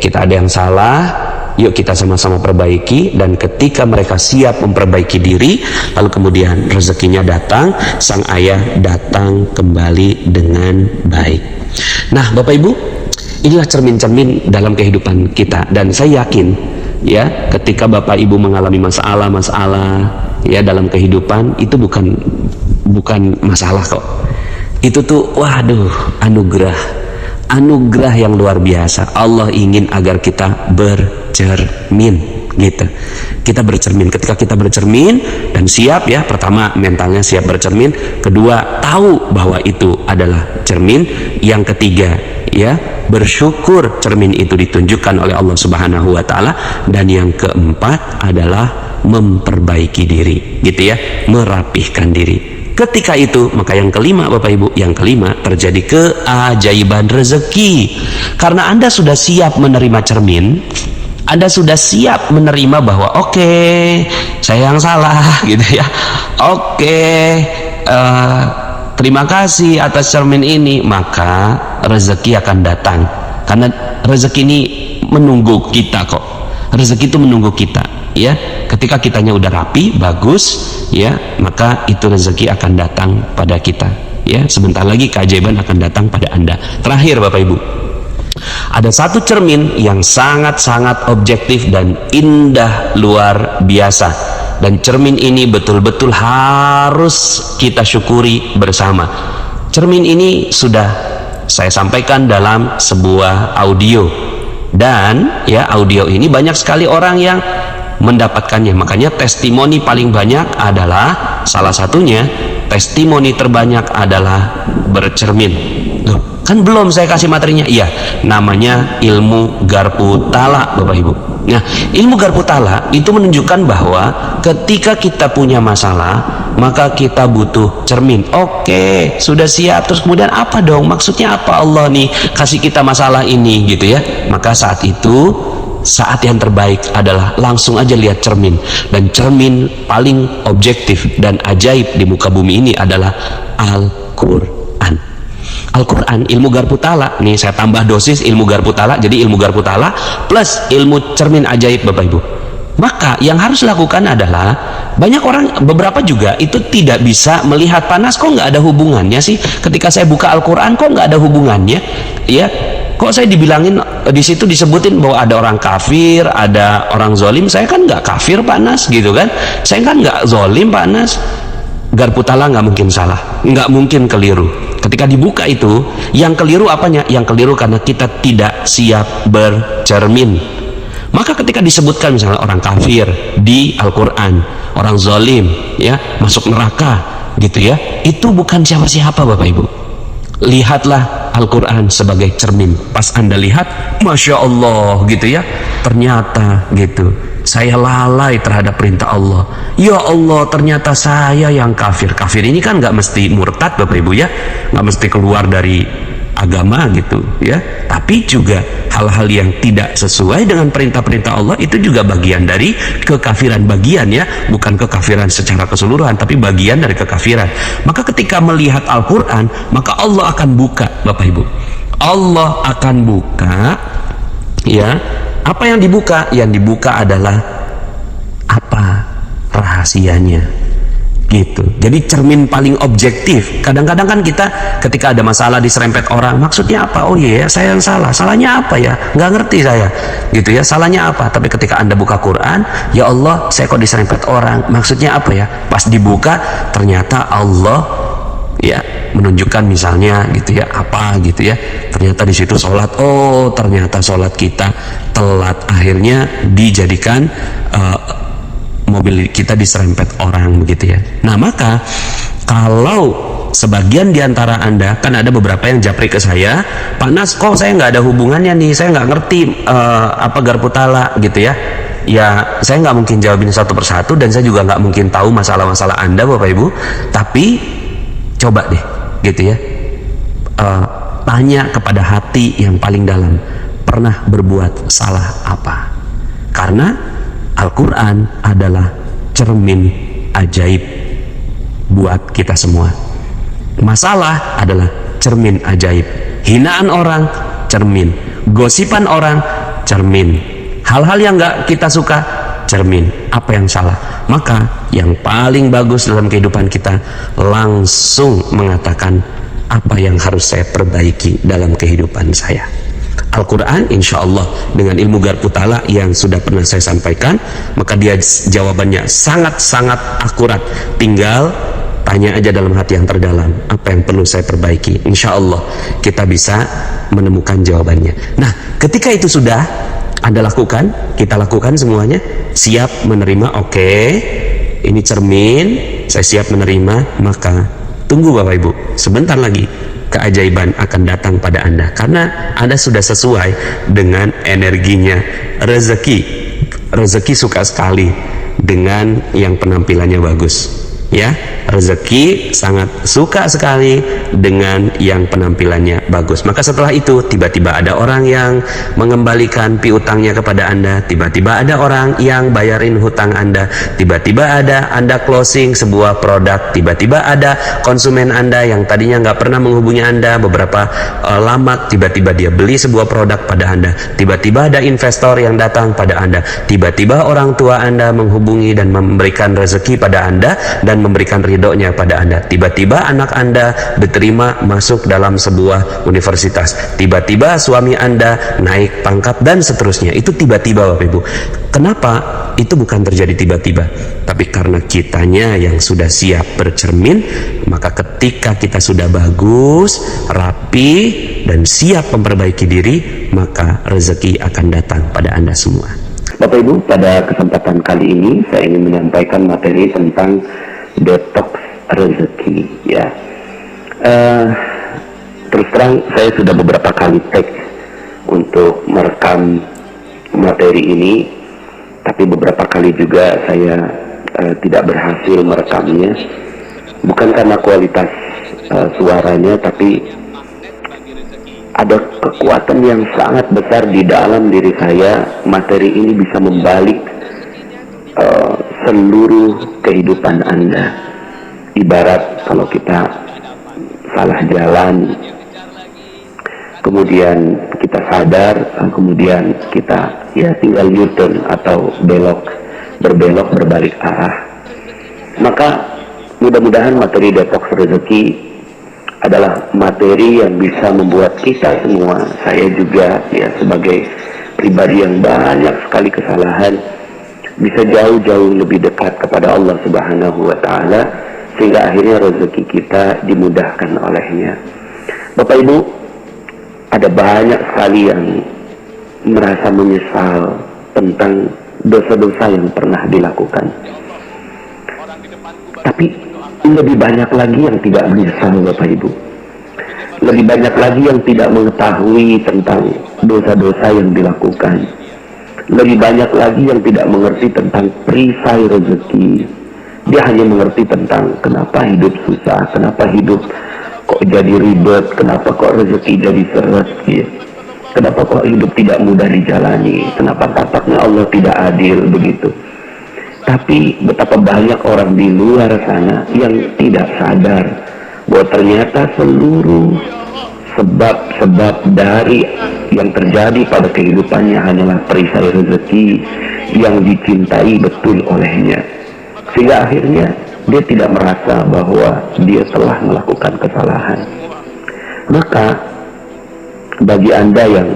kita ada yang salah, yuk kita sama-sama perbaiki. Dan ketika mereka siap memperbaiki diri, lalu kemudian rezekinya datang, sang ayah datang kembali dengan baik. Nah Bapak Ibu, inilah cermin-cermin dalam kehidupan kita. Dan saya yakin ya, ketika Bapak Ibu mengalami masalah-masalah ya dalam kehidupan, itu bukan masalah kok. Itu tuh waduh, anugerah yang luar biasa. Allah ingin agar kita bercermin gitu. Kita bercermin. Ketika kita bercermin dan siap ya, pertama mentalnya siap bercermin, kedua tahu bahwa itu adalah cermin, yang ketiga ya bersyukur cermin itu ditunjukkan oleh Allah Subhanahu wa taala, dan yang keempat adalah memperbaiki diri gitu ya, merapihkan diri. Ketika itu, maka yang kelima Bapak Ibu, yang kelima terjadi keajaiban rezeki. Karena Anda sudah siap menerima cermin, Anda sudah siap menerima bahwa oke, saya yang salah gitu ya. Terima kasih atas cermin ini, maka rezeki akan datang. Karena rezeki ini menunggu kita kok. Rezeki itu menunggu kita ya. Ketika kitanya udah rapi, bagus ya, maka itu rezeki akan datang pada kita ya. Sebentar lagi keajaiban akan datang pada Anda. Terakhir Bapak Ibu, ada satu cermin yang sangat-sangat objektif dan indah luar biasa, dan cermin ini betul-betul harus kita syukuri bersama. Cermin ini sudah saya sampaikan dalam sebuah audio, dan ya audio ini banyak sekali orang yang mendapatkannya. Makanya testimoni paling banyak adalah, salah satunya testimoni terbanyak adalah bercermin. Loh, kan belum saya kasih materinya. Iya, namanya ilmu garpu tala Bapak Ibu. Nah, ilmu garpu tala itu menunjukkan bahwa ketika kita punya masalah, maka kita butuh cermin. Oke, sudah siap. Terus kemudian apa dong? Maksudnya apa Allah nih kasih kita masalah ini gitu ya? Maka saat itu, saat yang terbaik adalah langsung aja lihat cermin. Dan cermin paling objektif dan ajaib di muka bumi ini adalah Al-Quran. Al-Quran, ilmu garpu tala. Nih saya tambah dosis ilmu garpu tala. Jadi ilmu garpu tala plus ilmu cermin ajaib Bapak Ibu. Maka yang harus dilakukan adalah, banyak orang, beberapa juga itu tidak bisa melihat panas, kok nggak ada hubungannya sih ketika saya buka Al-Quran, kok nggak ada hubungannya ya, kok saya dibilangin di situ disebutin bahwa ada orang kafir, ada orang zolim, saya kan nggak kafir Pak Nas gitu kan, saya kan nggak zolim Pak Nas. Garpu Tala nggak mungkin salah, nggak mungkin keliru. Ketika dibuka itu, yang keliru apanya? Yang keliru karena kita tidak siap bercermin. Maka ketika disebutkan misalnya orang kafir di Al-Quran, orang zalim ya masuk neraka gitu ya, itu bukan siapa-siapa Bapak Ibu. Lihatlah Al-Quran sebagai cermin. Pas Anda lihat, Masya Allah gitu ya, ternyata gitu, saya lalai terhadap perintah Allah. Ya Allah, ternyata saya yang kafir. Kafir ini kan nggak mesti murtad Bapak Ibu ya, nggak mesti keluar dari agama gitu ya, tapi juga hal-hal yang tidak sesuai dengan perintah-perintah Allah itu juga bagian dari kekafiran, bagian ya, bukan kekafiran secara keseluruhan, tapi bagian dari kekafiran. Maka ketika melihat Al-Quran, maka Allah akan buka Bapak Ibu, Allah akan buka ya. Apa yang dibuka? Yang dibuka adalah apa rahasianya gitu. Jadi cermin paling objektif. Kadang-kadang kan kita ketika ada masalah diserempet orang, maksudnya apa? Oh iya, saya yang salah. Salahnya apa ya? Nggak ngerti saya gitu ya, salahnya apa? Tapi ketika Anda buka Quran, ya Allah, saya kok diserempet orang, maksudnya apa ya? Pas dibuka, ternyata Allah ya menunjukkan misalnya gitu ya, apa gitu ya, ternyata di situ sholat, oh ternyata sholat kita telat, akhirnya dijadikan mobil kita diserempet orang begitu ya. Nah maka kalau sebagian diantara Anda, kan ada beberapa yang japri ke saya, Pak Nas kok saya nggak ada hubungannya nih, saya nggak ngerti apa Garpu Tala gitu ya. Ya saya nggak mungkin jawabin satu persatu, dan saya juga nggak mungkin tahu masalah-masalah Anda Bapak Ibu, tapi coba deh gitu ya, tanya kepada hati yang paling dalam, pernah berbuat salah apa? Karena Al-Quran adalah cermin ajaib buat kita semua. Masalah adalah cermin ajaib. Hinaan orang, cermin. Gosipan orang, cermin. Hal-hal yang gak kita suka, cermin. Apa yang salah? Maka yang paling bagus dalam kehidupan kita, langsung mengatakan apa yang harus saya perbaiki dalam kehidupan saya. Al-Quran insya Allah dengan ilmu Garpu Tala yang sudah pernah saya sampaikan, maka dia jawabannya sangat-sangat akurat. Tinggal tanya aja dalam hati yang terdalam, apa yang perlu saya perbaiki. Insya Allah kita bisa menemukan jawabannya. Nah ketika itu sudah Anda lakukan, kita lakukan semuanya, siap menerima, oke, ini cermin, saya siap menerima, maka tunggu Bapak Ibu, sebentar lagi keajaiban akan datang pada Anda, karena Anda sudah sesuai dengan energinya. Rezeki suka sekali dengan yang penampilannya bagus ya, rezeki sangat suka sekali dengan yang penampilannya bagus. Maka setelah itu tiba-tiba ada orang yang mengembalikan piutangnya kepada Anda, tiba-tiba ada orang yang bayarin hutang Anda, tiba-tiba ada Anda closing sebuah produk, tiba-tiba ada konsumen Anda yang tadinya nggak pernah menghubungi Anda beberapa lama, tiba-tiba dia beli sebuah produk pada Anda, tiba-tiba ada investor yang datang pada Anda, tiba-tiba orang tua Anda menghubungi dan memberikan rezeki pada Anda dan memberikan ridhonya pada Anda, tiba-tiba anak Anda diterima masuk dalam sebuah universitas, tiba-tiba suami Anda naik pangkat dan seterusnya. Itu tiba-tiba Bapak Ibu. Kenapa? Itu bukan terjadi tiba-tiba, tapi karena kitanya yang sudah siap bercermin. Maka ketika kita sudah bagus, rapi, dan siap memperbaiki diri, maka rezeki akan datang pada Anda semua. Bapak Ibu, pada kesempatan kali ini saya ingin menyampaikan materi tentang detox rezeki ya. Terus terang saya sudah beberapa kali tag untuk merekam materi ini, tapi beberapa kali juga saya tidak berhasil merekamnya, bukan karena kualitas suaranya, tapi ada kekuatan yang sangat besar di dalam diri saya. Materi ini bisa membalik seluruh kehidupan Anda. Ibarat kalau kita salah jalan, kemudian kita sadar, kemudian kita ya tinggal U-turn atau berbelok berbalik arah. Maka mudah-mudahan materi detox rezeki adalah materi yang bisa membuat kita semua, saya juga ya sebagai pribadi yang banyak sekali kesalahan, bisa jauh-jauh lebih dekat kepada Allah Subhanahu wa Ta'ala, sehingga akhirnya rezeki kita dimudahkan olehnya. Bapak Ibu, ada banyak sekali yang merasa menyesal tentang dosa-dosa yang pernah dilakukan, tapi lebih banyak lagi yang tidak menyesal, Bapak Ibu. Lebih banyak lagi yang tidak mengetahui tentang dosa-dosa yang dilakukan. Lebih banyak lagi yang tidak mengerti tentang perisai rezeki. Dia hanya mengerti tentang kenapa hidup susah, kenapa hidup kok jadi ribet, kenapa kok rezeki jadi seret, ya. Kenapa kok hidup tidak mudah dijalani, kenapa tampaknya Allah tidak adil, begitu. Tapi betapa banyak orang di luar sana yang tidak sadar bahwa ternyata seluruh sebab-sebab dari yang terjadi pada kehidupannya hanyalah perisai rezeki yang dicintai betul olehnya, sehingga akhirnya dia tidak merasa bahwa dia telah melakukan kesalahan. Maka bagi Anda yang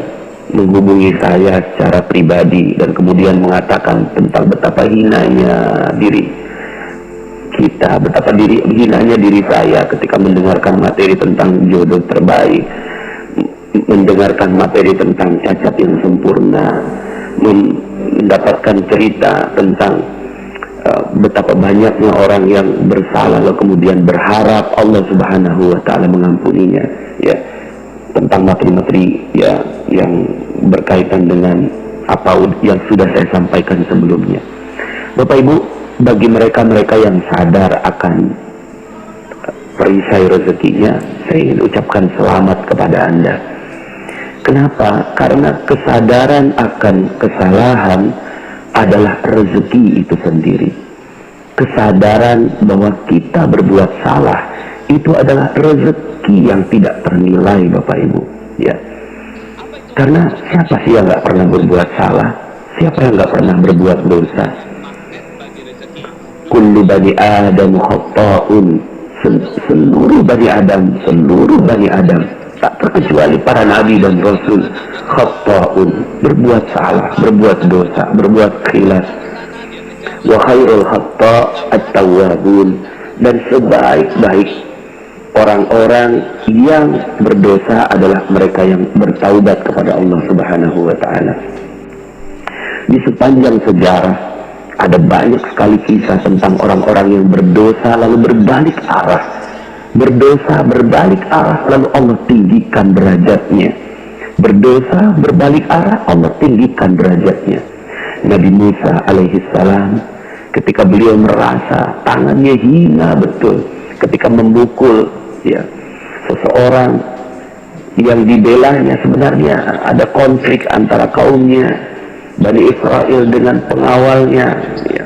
menghubungi saya secara pribadi dan kemudian mengatakan tentang betapa hinanya diri kita, betapa hinanya diri saya ketika mendengarkan materi tentang jodoh terbaik, mendengarkan materi tentang cacat yang sempurna, mendapatkan cerita tentang betapa banyaknya orang yang bersalah lalu kemudian berharap Allah Subhanahu wa Ta'ala mengampuninya, ya, tentang materi-materi ya yang berkaitan dengan apa yang sudah saya sampaikan sebelumnya. Bapak Ibu, bagi mereka-mereka yang sadar akan perisai rezekinya, saya ingin ucapkan selamat kepada Anda. Kenapa? Karena kesadaran akan kesalahan adalah rezeki itu sendiri. Kesadaran bahwa kita berbuat salah itu adalah rezeki yang tidak ternilai, Bapak Ibu, ya. Karena siapa sih yang nggak pernah berbuat salah? Siapa yang nggak pernah berbuat dosa? Kullu bani Adam khata'un. Seluruh bani Adam tak terkecuali para nabi dan rasul, khata'un, berbuat salah, berbuat dosa, berbuat khilaf. Wa khairul khata' at-tawwabun, dan sebaik-baik orang-orang yang berdosa adalah mereka yang bertaubat kepada Allah Subhanahu wa Ta'ala. Di sepanjang sejarah ada banyak sekali kisah tentang orang-orang yang berdosa lalu berbalik arah. Berdosa berbalik arah lalu Allah tinggikan derajatnya. Berdosa berbalik arah, Allah tinggikan derajatnya. Nabi Musa alaihi salam, ketika beliau merasa tangannya hina betul ketika memukul ya seseorang yang dibelanya, sebenarnya ada konflik antara kaumnya Bani Israel dengan pengawalnya ya,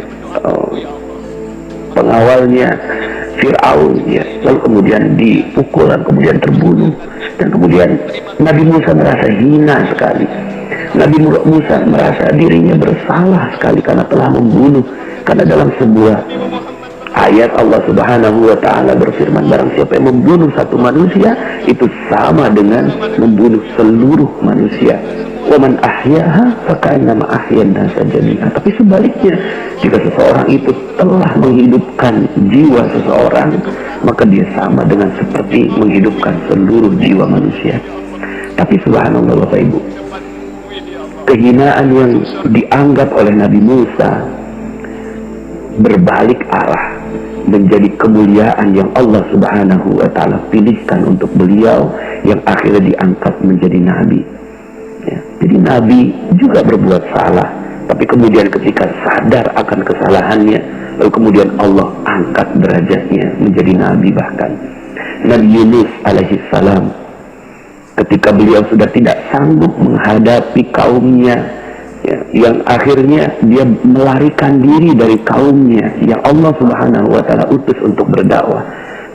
pengawalnya Fir'aun ya, lalu kemudian dipukul dan kemudian terbunuh, dan kemudian Nabi Musa merasa hina sekali. Nabi Musa merasa dirinya bersalah sekali karena telah membunuh, karena dalam sebuah ayat Allah Subhanahu wa Ta'ala berfirman, barang siapa yang membunuh satu manusia itu sama dengan membunuh seluruh manusia. Wa man ahyaha faka'annama ahyan nasa jami'a. Tapi sebaliknya, jika seseorang itu telah menghidupkan jiwa seseorang, maka dia sama dengan seperti menghidupkan seluruh jiwa manusia. Tapi subhanallah Bapak Ibu, kehinaan yang dianggap oleh Nabi Musa berbalik arah menjadi kemuliaan yang Allah Subhanahu wa Ta'ala pilihkan untuk beliau, yang akhirnya diangkat menjadi nabi ya. Jadi nabi juga berbuat salah, tapi kemudian ketika sadar akan kesalahannya, lalu kemudian Allah angkat derajatnya menjadi nabi. Bahkan Nabi Yunus alaihi salam, ketika beliau sudah tidak sanggup menghadapi kaumnya ya, yang akhirnya dia melarikan diri dari kaumnya yang Allah Subhanahu wa Ta'ala utus untuk berdakwah,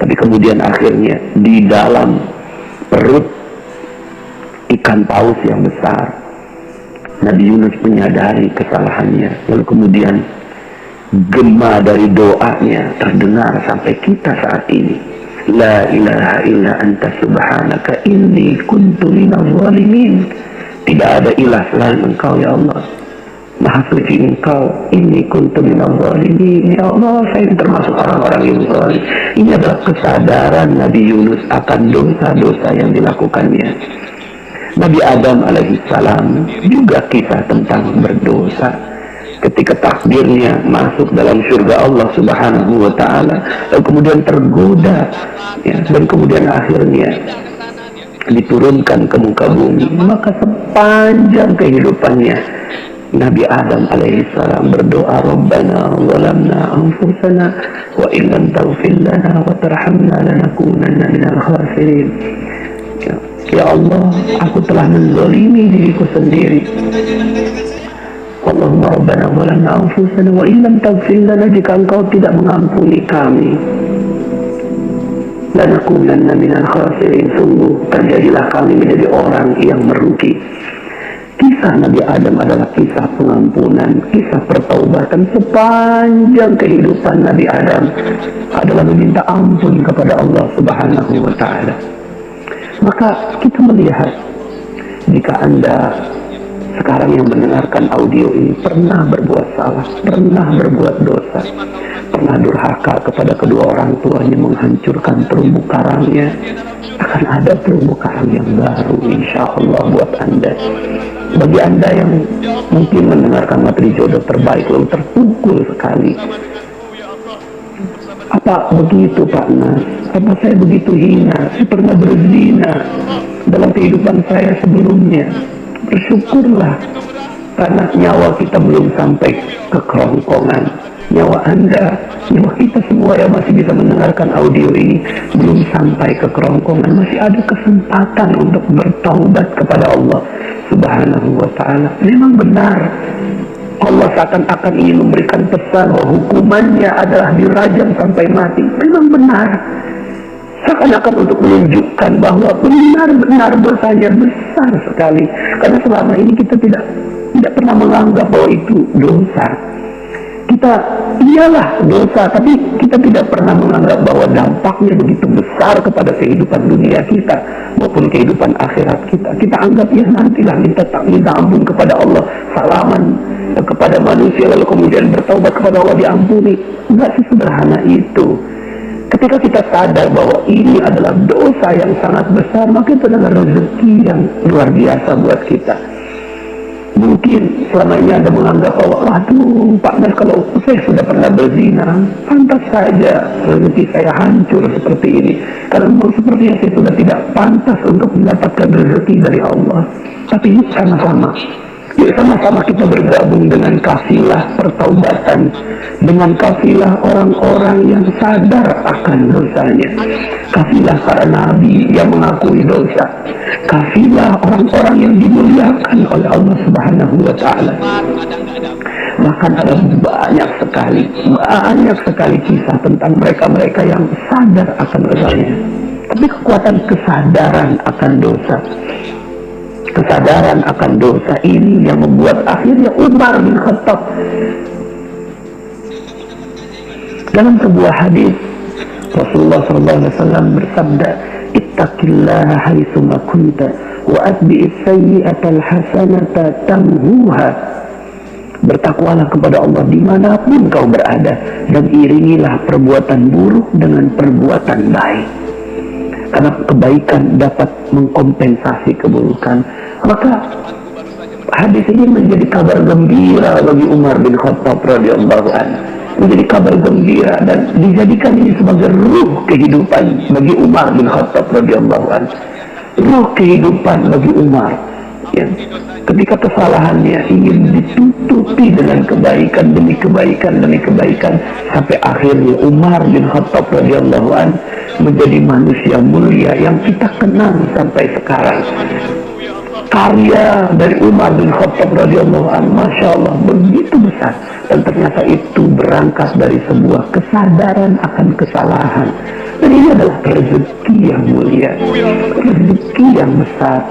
tapi kemudian akhirnya di dalam perut ikan paus yang besar. Nabi Yunus menyadari kesalahannya, lalu kemudian gema dari doanya terdengar sampai kita saat ini. La ilaha illa anta subhanaka inni kuntu minaz zalimin. Tidak ada ilah selain Engkau ya Allah. Maha suci Engkau, inni kuntu minaz zalimin. Ya Allah, saya termasuk orang-orang yang zalim. Ini adalah kesadaran Nabi Yunus akan dosa-dosa yang dilakukannya. Nabi Adam alaihissalam juga kisah tentang berdosa. Ketika takdirnya masuk dalam surga Allah subhanahu wa ta'ala, dan kemudian tergoda ya, dan kemudian akhirnya diturunkan ke muka bumi, maka sepanjang kehidupannya Nabi Adam alaihissalam berdoa, Rabbana zalamna anfusana wa illam taghfir lana wa tarhamna lanakunanna minal khasirin. Ya Allah, aku telah menzalimi diriku sendiri. Allahumma rabbana zalamna anfusana wa illam taghfir lana, jika Engkau tidak mengampuni kami, lanakunanna minal khasirin, sungguh terjadilah kami menjadi orang yang merugi. Kisah Nabi Adam adalah kisah pengampunan, kisah pertaubatan. Sepanjang kehidupan Nabi Adam adalah meminta ampun kepada Allah subhanahu wa ta'ala. Maka kita melihat, jika Anda sekarang yang mendengarkan audio ini pernah berbuat salah, pernah berbuat dosa, pernah durhaka kepada kedua orang tuanya, menghancurkan terumbu karangnya, akan ada terumbu karang yang baru insya Allah buat Anda. Bagi Anda yang mungkin mendengarkan materi jodoh terbaik lalu terpukul sekali, apa begitu Pak Nas? Apa saya begitu hina? Saya pernah berzina dalam kehidupan saya sebelumnya. Bersyukurlah, karena nyawa kita belum sampai ke kerongkongan. Nyawa Anda, nyawa kita semua yang masih bisa mendengarkan audio ini belum sampai ke kerongkongan. Masih ada kesempatan untuk bertaubat kepada Allah subhanahu wa ta'ala. Memang benar, Allah seakan-akan ingin memberikan pesan bahwa hukumannya adalah dirajam sampai mati. Memang benar, seakan-akan untuk menunjukkan bahwa benar-benar dosanya besar sekali. Karena selama ini kita tidak pernah menganggap bahwa itu dosa. Kita iyalah dosa, tapi kita tidak pernah menganggap bahwa dampaknya begitu besar kepada kehidupan dunia kita maupun kehidupan akhirat kita. Kita anggap ya nantilah minta ampun kepada Allah, salaman kepada manusia, lalu kemudian bertaubat kepada Allah, diampuni. Enggak sesederhana itu. Ketika kita sadar bahwa ini adalah dosa yang sangat besar, maka itu adalah rezeki yang luar biasa buat kita. Mungkin selama ini Anda menganggap bahwa, waduh Pak Nas, kalau saya sudah pernah berzina, pantas saja rezeki saya hancur seperti ini. Karena sepertinya saya sudah tidak pantas untuk mendapatkan rezeki dari Allah. Tapi yuk sama-sama kita bergabung dengan kafilah pertaubatan, dengan kafilah orang-orang yang sadar akan dosanya, kafilah para nabi yang mengakui dosa, kafilah orang-orang yang dimuliakan oleh Allah subhanahu wa ta'ala. Bahkan ada banyak sekali kisah tentang mereka-mereka yang sadar akan dosanya. Tapi kekuatan kesadaran akan dosa, kesadaran akan dosa ini yang membuat akhirnya Umar bin Khattab dalam sebuah hadis Rasulullah SAW bersabda, ittaqillaha haitsuma kunta wa atbi'is sayyi'atal hasanata tamhuha. Bertakwalah kepada Allah dimanapun kau berada, dan iringilah perbuatan buruk dengan perbuatan baik, karena kebaikan dapat mengkompensasi keburukan. Maka hadis ini menjadi kabar gembira bagi Umar bin Khattab radhiyallahu anhu, menjadi kabar gembira dan dijadikan ini sebagai ruh kehidupan bagi Umar bin Khattab radhiyallahu anhu, ruh kehidupan bagi Umar. Ya, ketika kesalahannya ingin ditutupi dengan kebaikan demi kebaikan demi kebaikan, sampai akhirnya Umar bin Khattab radhiyallahu anhu menjadi manusia mulia yang kita kenang sampai sekarang. Karya dari Umar bin Khattab radhiyallahu anhu, masya Allah, begitu besar, dan ternyata itu berangkat dari sebuah kesadaran akan kesalahan. Dan ini adalah rezeki yang mulia, rezeki yang besar.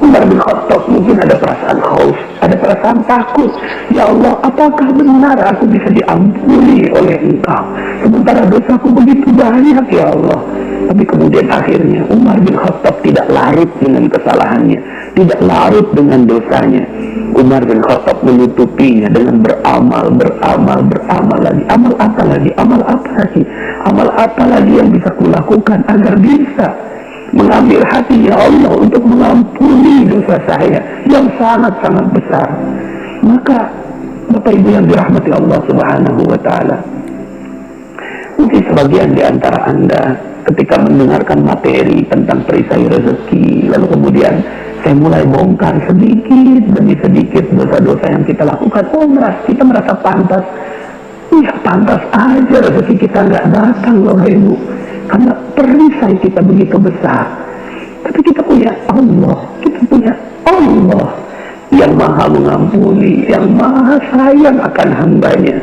Umar bin Khattab mungkin ada perasaan khauf, ada perasaan takut. Ya Allah, apakah benar aku bisa diampuni oleh Engkau? Sementara dosaku begitu banyak ya Allah. Tapi kemudian akhirnya Umar bin Khattab tidak larut dengan kesalahannya, tidak larut dengan dosanya. Umar bin Khattab menutupinya dengan beramal lagi. Amal apa lagi? Amal apa lagi yang bisa kulakukan agar bisa mengambil hatinya Allah untuk mengampuni dosa saya yang sangat-sangat besar. Maka Bapak Ibu yang dirahmati Allah Subhanahu wa Ta'ala, mungkin sebagian di antara Anda ketika mendengarkan materi tentang perisai rezeki, lalu kemudian saya mulai bongkar sedikit demi sedikit dosa-dosa yang kita lakukan. Kita merasa pantas. Ya pantas aja rezeki kita nggak datang loh Ibu, karena perisai kita begitu besar. Tapi kita punya Allah yang maha mengampuni, yang maha sayang akan hambanya,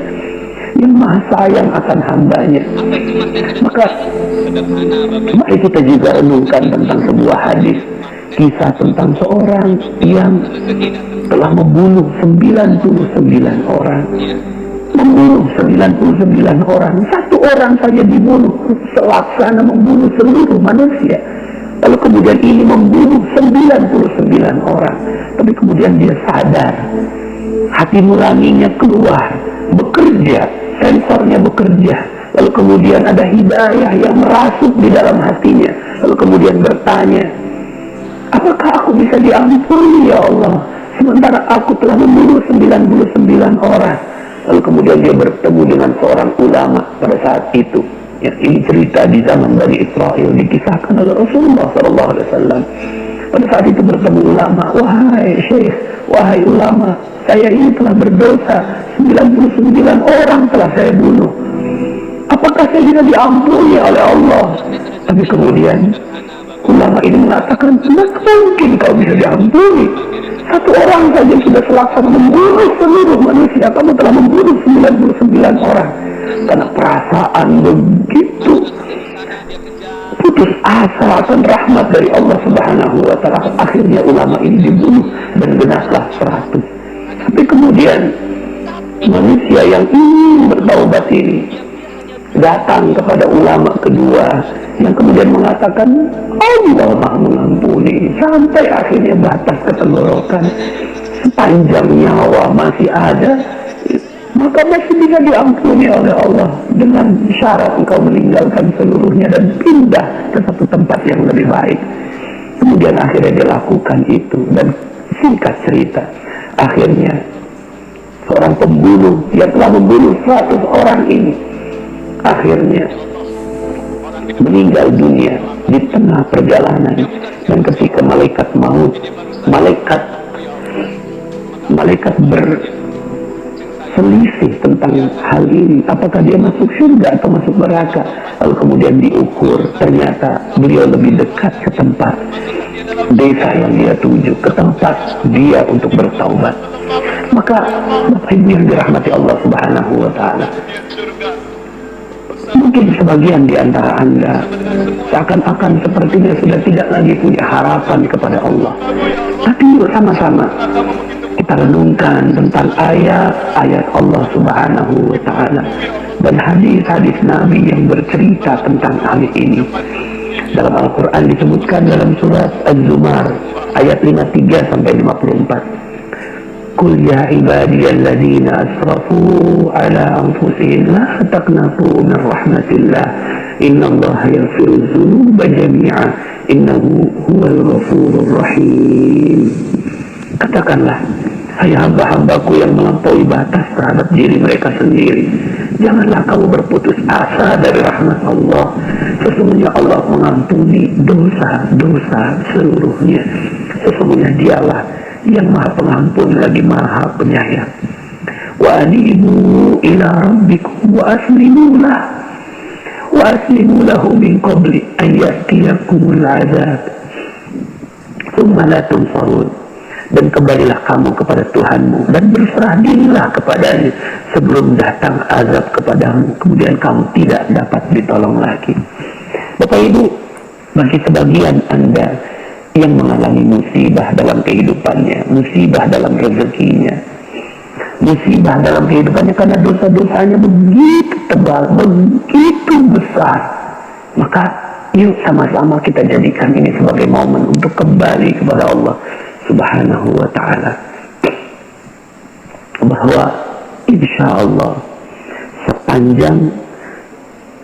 Maka mari kita juga renungkan tentang sebuah hadis, kisah tentang seorang yang telah membunuh 99 orang. Satu orang saja dibunuh, selaksana membunuh seluruh manusia. Lalu kemudian ini membunuh 99 orang. Tapi kemudian dia sadar, hati nuraninya keluar, bekerja, sensornya bekerja. Lalu kemudian ada hidayah yang merasuk di dalam hatinya. Lalu kemudian bertanya, apakah aku bisa diampuni ya Allah, sementara aku telah membunuh 99 orang. Lalu kemudian dia bertemu dengan seorang ulama pada saat itu. Ya, ini cerita di zaman Bani Israel, dikisahkan oleh Rasulullah SAW. Pada saat itu bertemu ulama, wahai syekh, wahai ulama, saya ini telah berdosa, 99 orang telah saya bunuh. Apakah saya bisa diampuni oleh Allah? Tapi kemudian ulama ini mengatakan, tidak mungkin kau bisa diampuni. Satu orang saja sudah selaksana membunuh seluruh manusia. Kamu telah membunuh 99 orang. Karena perasaan begitu putus asa akan rahmat dari Allah Subhanahu wa Ta'ala, akhirnya ulama ini dibunuh dan genaslah 100. Tapi kemudian manusia yang ingin bertaubat ini datang kepada ulama kedua yang kemudian mengatakan Allah maha mengampuni, sampai akhirnya batas ketenggorokan, sepanjang nyawa masih ada, maka masih bisa diampuni oleh Allah dengan syarat engkau meninggalkan seluruhnya dan pindah ke satu tempat yang lebih baik. Kemudian akhirnya dia lakukan itu, dan singkat cerita, akhirnya seorang pembunuh yang telah membunuh 100 orang ini akhirnya meninggal dunia di tengah perjalanan. Dan ketika malaikat maut, malaikat berselisih tentang hal ini, apakah dia masuk surga atau masuk neraka. Lalu kemudian diukur, ternyata beliau lebih dekat ke tempat desa yang dia tuju, ke tempat dia untuk bertaubat. Maka Bapak Ibu yang dirahmati Allah Subhanahu wa Ta'ala, mungkin sebagian di antara Anda seakan-akan sepertinya sudah tidak lagi punya harapan kepada Allah. Tapi yuk sama-sama kita renungkan tentang ayat-ayat Allah Subhanahu wa Ta'ala dan hadis-hadis Nabi yang bercerita tentang hal ini. Dalam Al-Quran disebutkan dalam surat Az-Zumar ayat 53 sampai 54. Qul ya ibadiyalladzina asrafu ala anfusihim la taqnatu min rahmatillah innallaha yaghfiru dzunuba jami'a innahu huwal ghafurur rahim. Katakanlah, hai hamba-hambaku yang melampaui batas terhadap diri mereka sendiri, janganlah kamu berputus asa dari rahmat Allah. Sesungguhnya Allah mengampuni dosa-dosa seluruhnya. Sesungguhnya dialah yang maha pengampun lagi maha penyayang. Wa anibu ila rabbikum wa aslimu lahu min qabli an ya'tiyakumul azab thumma la tunsarun. Dan kembalilah kamu kepada Tuhanmu dan berserah dirilah kepadanya sebelum datang azab kepadamu, kemudian kamu tidak dapat ditolong lagi. Bapak Ibu, bagi sebagian Anda yang mengalami musibah dalam kehidupannya, musibah dalam rezekinya, musibah dalam kehidupannya karena dosa-dosanya begitu tebal, begitu besar. Maka yuk sama-sama kita jadikan ini sebagai momen untuk kembali kepada Allah Subhanahu wa ta'ala, bahwa insya Allah sepanjang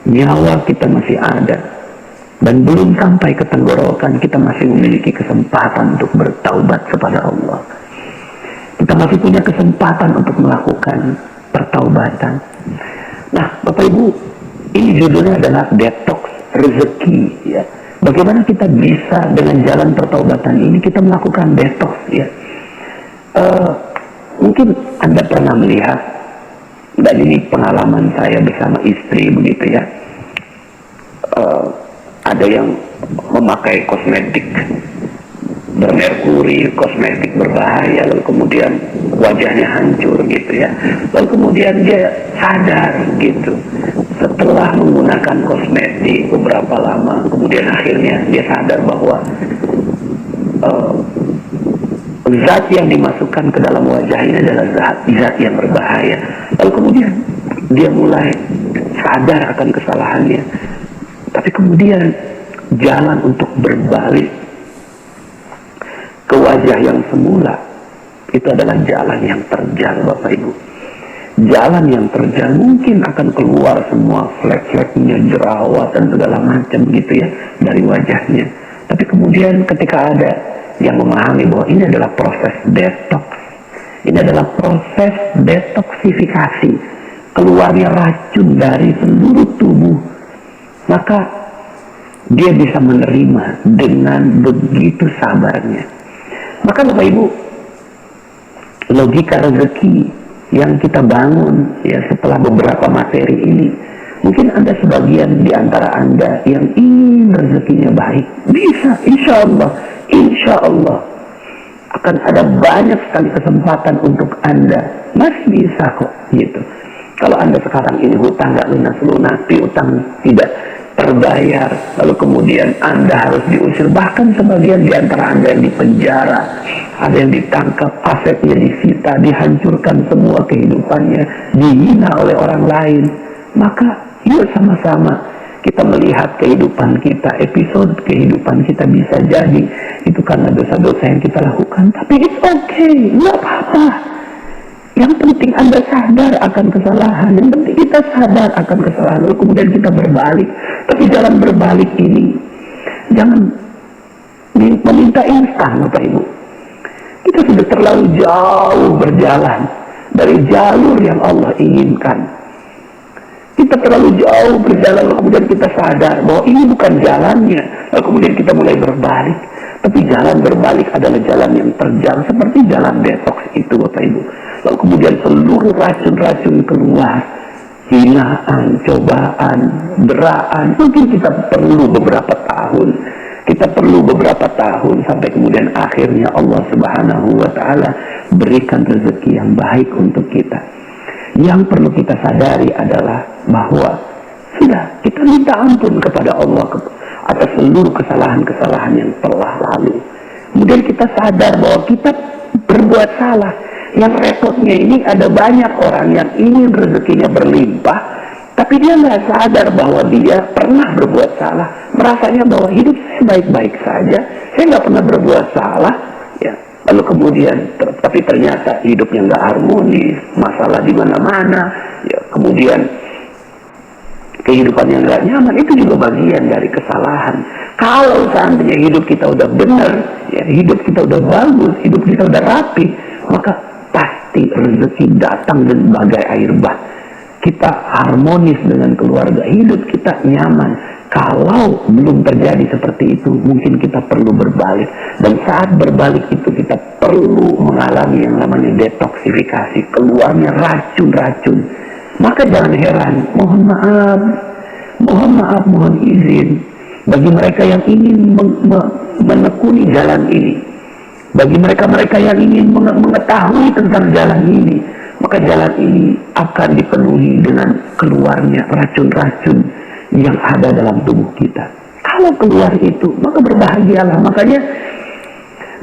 nyawa kita masih ada dan belum sampai ke tenggorokan, kita masih memiliki kesempatan untuk bertaubat kepada Allah. Kita masih punya kesempatan untuk melakukan pertaubatan. Nah, Bapak Ibu, ini judulnya adalah detox rezeki, ya. Bagaimana kita bisa dengan jalan pertaubatan ini kita melakukan detox, ya. Mungkin Anda pernah melihat, dan ini pengalaman saya bersama istri begitu, ya. Ada yang memakai kosmetik bermerkuri, kosmetik berbahaya, lalu kemudian wajahnya hancur gitu, ya. Lalu kemudian dia sadar gitu setelah menggunakan kosmetik beberapa lama, kemudian akhirnya dia sadar bahwa zat yang dimasukkan ke dalam wajahnya adalah zat yang berbahaya. Lalu kemudian dia mulai sadar akan kesalahannya, tapi kemudian jalan untuk berbalik ke wajah yang semula itu adalah jalan yang terjal, Bapak Ibu. Jalan yang terjal mungkin akan keluar semua flek-fleknya, jerawat dan segala macam gitu, ya, dari wajahnya. Tapi kemudian ketika ada yang memahami bahwa ini adalah proses detox, ini adalah proses detoksifikasi, keluarnya racun dari seluruh tubuh, maka dia bisa menerima dengan begitu sabarnya. Maka Bapak Ibu, logika rezeki yang kita bangun, ya, setelah beberapa materi ini, mungkin ada sebagian di antara Anda yang ingin rezekinya baik, bisa, insya Allah akan ada banyak sekali kesempatan untuk Anda, masih bisa kok gitu. Kalau Anda sekarang ini hutang nggak lunas-lunas, piutang tidak terbayar, lalu kemudian Anda harus diusir, bahkan sebagian di antara Anda yang dipenjara, ada yang ditangkap, asetnya disita, dihancurkan semua kehidupannya, dihina oleh orang lain. Maka yuk sama-sama kita melihat kehidupan kita, episode kehidupan kita bisa jadi itu karena dosa-dosa yang kita lakukan, tapi it's okay, nggak apa-apa. Yang penting Anda sadar akan kesalahan, yang penting kita sadar akan kesalahan, lalu kemudian kita berbalik. Tapi jalan berbalik ini jangan meminta instan, Bapak Ibu. Kita sudah terlalu jauh berjalan dari jalur yang Allah inginkan. Kita terlalu jauh berjalan, lalu kemudian kita sadar bahwa ini bukan jalannya, lalu kemudian kita mulai berbalik. Tapi jalan berbalik adalah jalan yang terjal, seperti jalan detox itu, Bapak Ibu. Lalu kemudian seluruh racun-racun keluar, hinaan, cobaan, deraan. Mungkin kita perlu beberapa tahun, sampai kemudian akhirnya Allah Subhanahu wa ta'ala berikan rezeki yang baik untuk kita. Yang perlu kita sadari adalah bahwa sudah, kita minta ampun kepada Allah atas seluruh kesalahan-kesalahan yang telah lalu. Kemudian kita sadar bahwa kita berbuat salah. Yang repotnya ini ada banyak orang yang ingin rezekinya berlimpah, tapi dia nggak sadar bahwa dia pernah berbuat salah. Merasanya bahwa hidup saya baik-baik saja, saya nggak pernah berbuat salah, ya. Lalu kemudian, tapi ternyata hidupnya nggak harmonis, masalah di mana-mana, ya. Kemudian kehidupan yang nggak nyaman, itu juga bagian dari kesalahan. Kalau seandainya hidup kita udah benar, ya, hidup kita udah bagus, hidup kita udah rapi, maka pasti rezeki datang dan bagai air bah. Kita harmonis dengan keluarga, hidup kita nyaman. Kalau belum terjadi seperti itu, mungkin kita perlu berbalik. Dan saat berbalik itu kita perlu mengalami yang namanya detoksifikasi, keluarnya racun-racun. Maka jangan heran, mohon maaf, mohon izin bagi mereka yang ingin menekuni jalan ini. Bagi mereka-mereka yang ingin mengetahui tentang jalan ini, maka jalan ini akan dipenuhi dengan keluarnya racun-racun yang ada dalam tubuh kita. Kalau keluar itu, maka berbahagialah. Makanya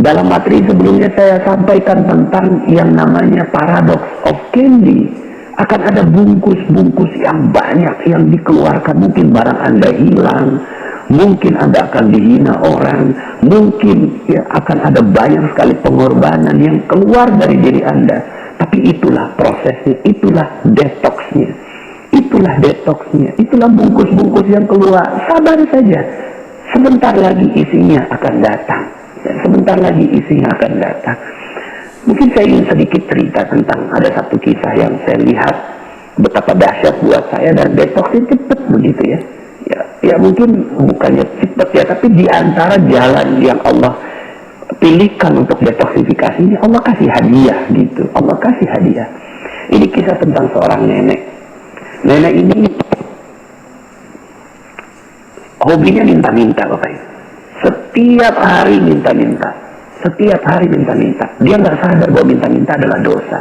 Dalam materi sebelumnya saya sampaikan tentang yang namanya paradox of candy. Akan ada bungkus-bungkus yang banyak yang dikeluarkan. Mungkin barang Anda hilang, mungkin Anda akan dihina orang, mungkin ya akan ada banyak sekali pengorbanan yang keluar dari diri Anda. Tapi itulah prosesnya, itulah detoxnya, itulah bungkus-bungkus yang keluar. Sabar saja, sebentar lagi isinya akan datang. Sebentar lagi isinya akan datang. Mungkin saya ingin sedikit cerita tentang ada satu kisah yang saya lihat betapa dahsyat buat saya, dan detoxnya cepat begitu ya. Ya mungkin bukannya cepat ya, tapi di antara jalan yang Allah pilihkan untuk detoksifikasinya, Allah kasih hadiah gitu. Allah kasih hadiah. Ini kisah tentang seorang nenek. Nenek ini hobinya minta-minta, Bapak Ibu. Setiap hari minta-minta. Dia nggak sadar bahwa minta-minta adalah dosa.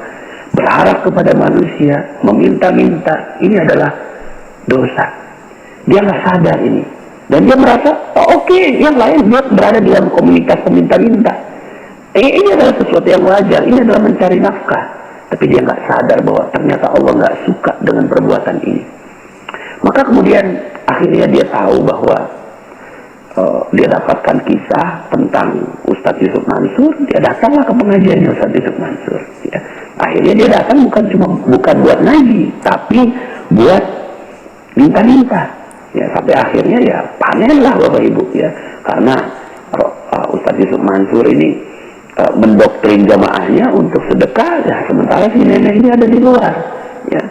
Berharap kepada manusia, meminta-minta, ini adalah dosa. Dia nggak sadar ini. Dan dia merasa, oke, yang lain dia berada di dalam komunitas peminta-minta. Ini adalah sesuatu yang wajar, ini adalah mencari nafkah. Tapi dia nggak sadar bahwa ternyata Allah nggak suka dengan perbuatan ini. Maka kemudian akhirnya dia tahu bahwa dia dapatkan kisah tentang Ustadz Yusuf Mansur. Dia datanglah ke pengajiannya Ustadz Yusuf Mansur ya. Akhirnya dia datang bukan buat ngaji, tapi buat minta-minta ya. Sampai akhirnya ya panenlah Bapak Ibu ya, karena Ustadz Yusuf Mansur ini mendoktrin jamaahnya untuk sedekah ya, sementara si nenek ini ada di luar ya,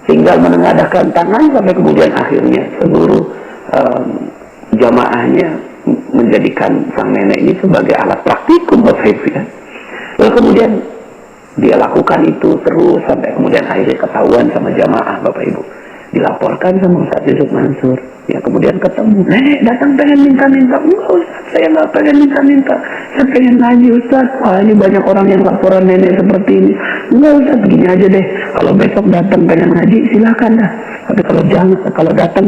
tinggal menengadahkan tangan. Sampai kemudian akhirnya seluruh jamaahnya menjadikan sang nenek ini sebagai alat praktikum Bapak Ibu ya. Lalu kemudian dia lakukan itu terus sampai kemudian akhirnya ketahuan sama jamaah Bapak Ibu. Dilaporkan sama Ustadz Yusuf Mansur ya, kemudian ketemu, nenek datang pengen minta-minta. Enggak Ustadz, saya nggak pengen minta-minta, saya pengen ngaji Ustadz. Wah, ini banyak orang yang laporan nenek seperti ini. Enggak Ustadz, gini aja deh, kalau besok datang pengen ngaji silakan dah, tapi kalau datang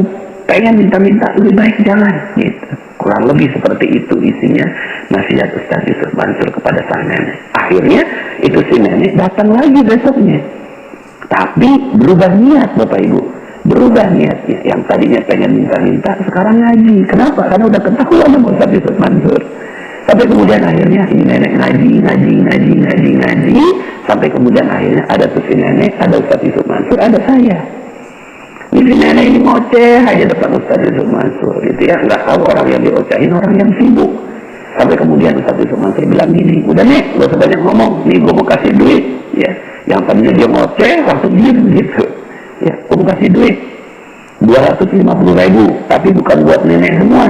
pengen minta-minta lebih baik jangan gitu. Kurang lebih seperti itu isinya nasihat Ustadz Yusuf Mansur kepada sang nenek. Akhirnya itu si nenek datang lagi besoknya, tapi berubah niat Bapak Ibu, berubah niatnya. Yang tadinya pengen minta-minta sekarang ngaji. Kenapa? Karena udah ketahuan sama Ustadz Yusuf Mansur. Sampai kemudian akhirnya ini nenek ngaji, sampai kemudian akhirnya ada tuh si nenek, ada Ustadz Yusuf Mansur, ada saya. Ini nenek ini ngoceh aja depan Ustadz Yusuf Mansur gitu ya, nggak tahu orang yang diocehin orang yang sibuk. Sampai kemudian Ustadz Yusuf Mansur bilang gini, udah nek, gak usah banyak ngomong, nih gue mau kasih duit ya. Yang tadinya dia ngoceh langsung diem gitu ya, gue mau kasih duit 250.000, tapi bukan buat nenek semua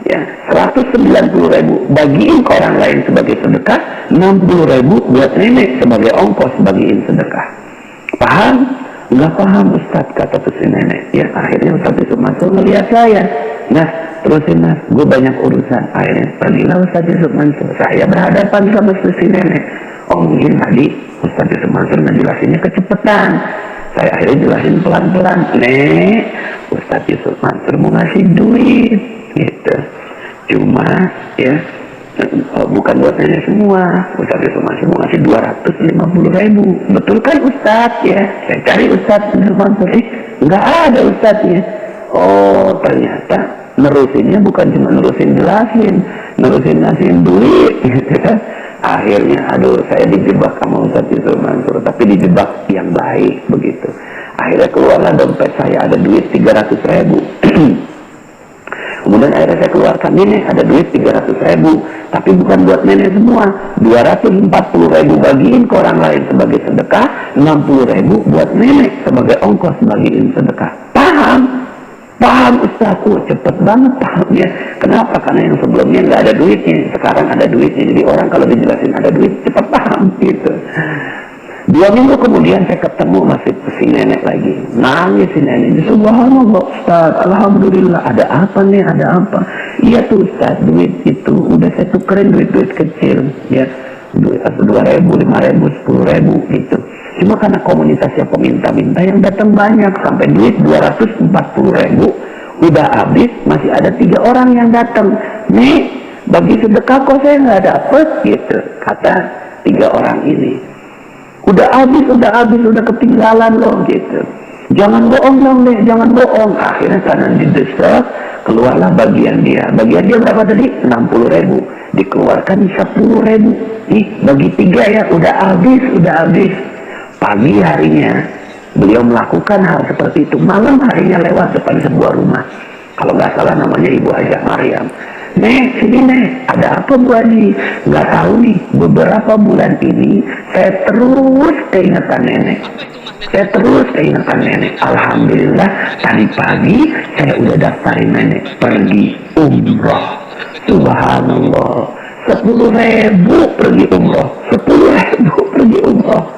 ya, 190.000 bagiin ke orang lain sebagai sedekah, 60.000 buat nenek sebagai ongkos bagiin sedekah. Paham? Nggak paham Ustadz, kata tuh si nenek ya. Akhirnya Ustadz Yusuf Mansur melihat saya, nah terusin mas, gue banyak urusan. Akhirnya pergilah Ustadz Yusuf Mansur, saya berhadapan sama si nenek. Oh mungkin tadi Ustadz Yusuf Mansur ngejelasinnya kecepatan, saya akhirnya jelasin pelan-pelan. Nek, Ustadz Yusuf Mansur mau ngasih duit gitu, cuma ya bukan buat nenek semua. Ustadz Yusuf Mansur mau ngasih 250.000. Betul kan Ustadz ya? Saya cari Ustadz Yusuf Mansur, nggak ada Ustadznya. Oh ternyata nerusinnya bukan cuma nerusin jelasin, nerusin ngasihin duit gitu kan. Akhirnya aduh, saya dijebak sama Ustadz Yusuf Mansur, tapi dijebak yang baik begitu. Akhirnya keluarlah dompet saya, ada duit 300.000. Kemudian akhirnya saya keluarkan, nenek ada duit 300.000, tapi bukan buat nenek semua, 240.000 bagiin ke orang lain sebagai sedekah, 60.000 buat nenek sebagai ongkos bagiin sedekah. Paham? Paham Ustaz, cepet banget pahamnya. Kenapa? Karena yang sebelumnya nggak ada duitnya, sekarang ada duitnya. Jadi orang kalau dijelasin ada duit, cepet paham gitu. 2 minggu kemudian saya ketemu masih si nenek lagi, nangis si nenek. Subhanallah Ustaz, alhamdulillah. Ada apa nih? Ada apa? Iya tuh Ustaz, duit itu udah saya tukerin duit-duit kecil ya, duit 2.000, 5.000, 10.000 gitu. Cuma karena komunitasnya peminta-minta yang datang banyak, sampai duit 240.000 udah habis, masih ada 3 orang yang datang. Nih bagi sedekah kok saya nggak dapet gitu, kata 3 orang ini. Udah habis, udah ketinggalan loh gitu. Jangan bohong dong deh, jangan bohong. Akhirnya karena didesak, keluarlah bagian dia. Bagian dia berapa tadi? 60.000. Dikeluarkan 10.000. Nih, bagi 3 ya, udah habis. Pagi harinya, beliau melakukan hal seperti itu. Malam harinya lewat depan sebuah rumah. Kalau nggak salah namanya Ibu Hajah Maryam. Nek, sini Nek, ada apa Bu Haji? Nggak tahu nih, beberapa bulan ini saya terus keingetan nenek. Alhamdulillah, tadi pagi saya udah daftarin nenek pergi umroh. Subhanallah, 10.000 pergi umroh. 10.000 pergi umroh.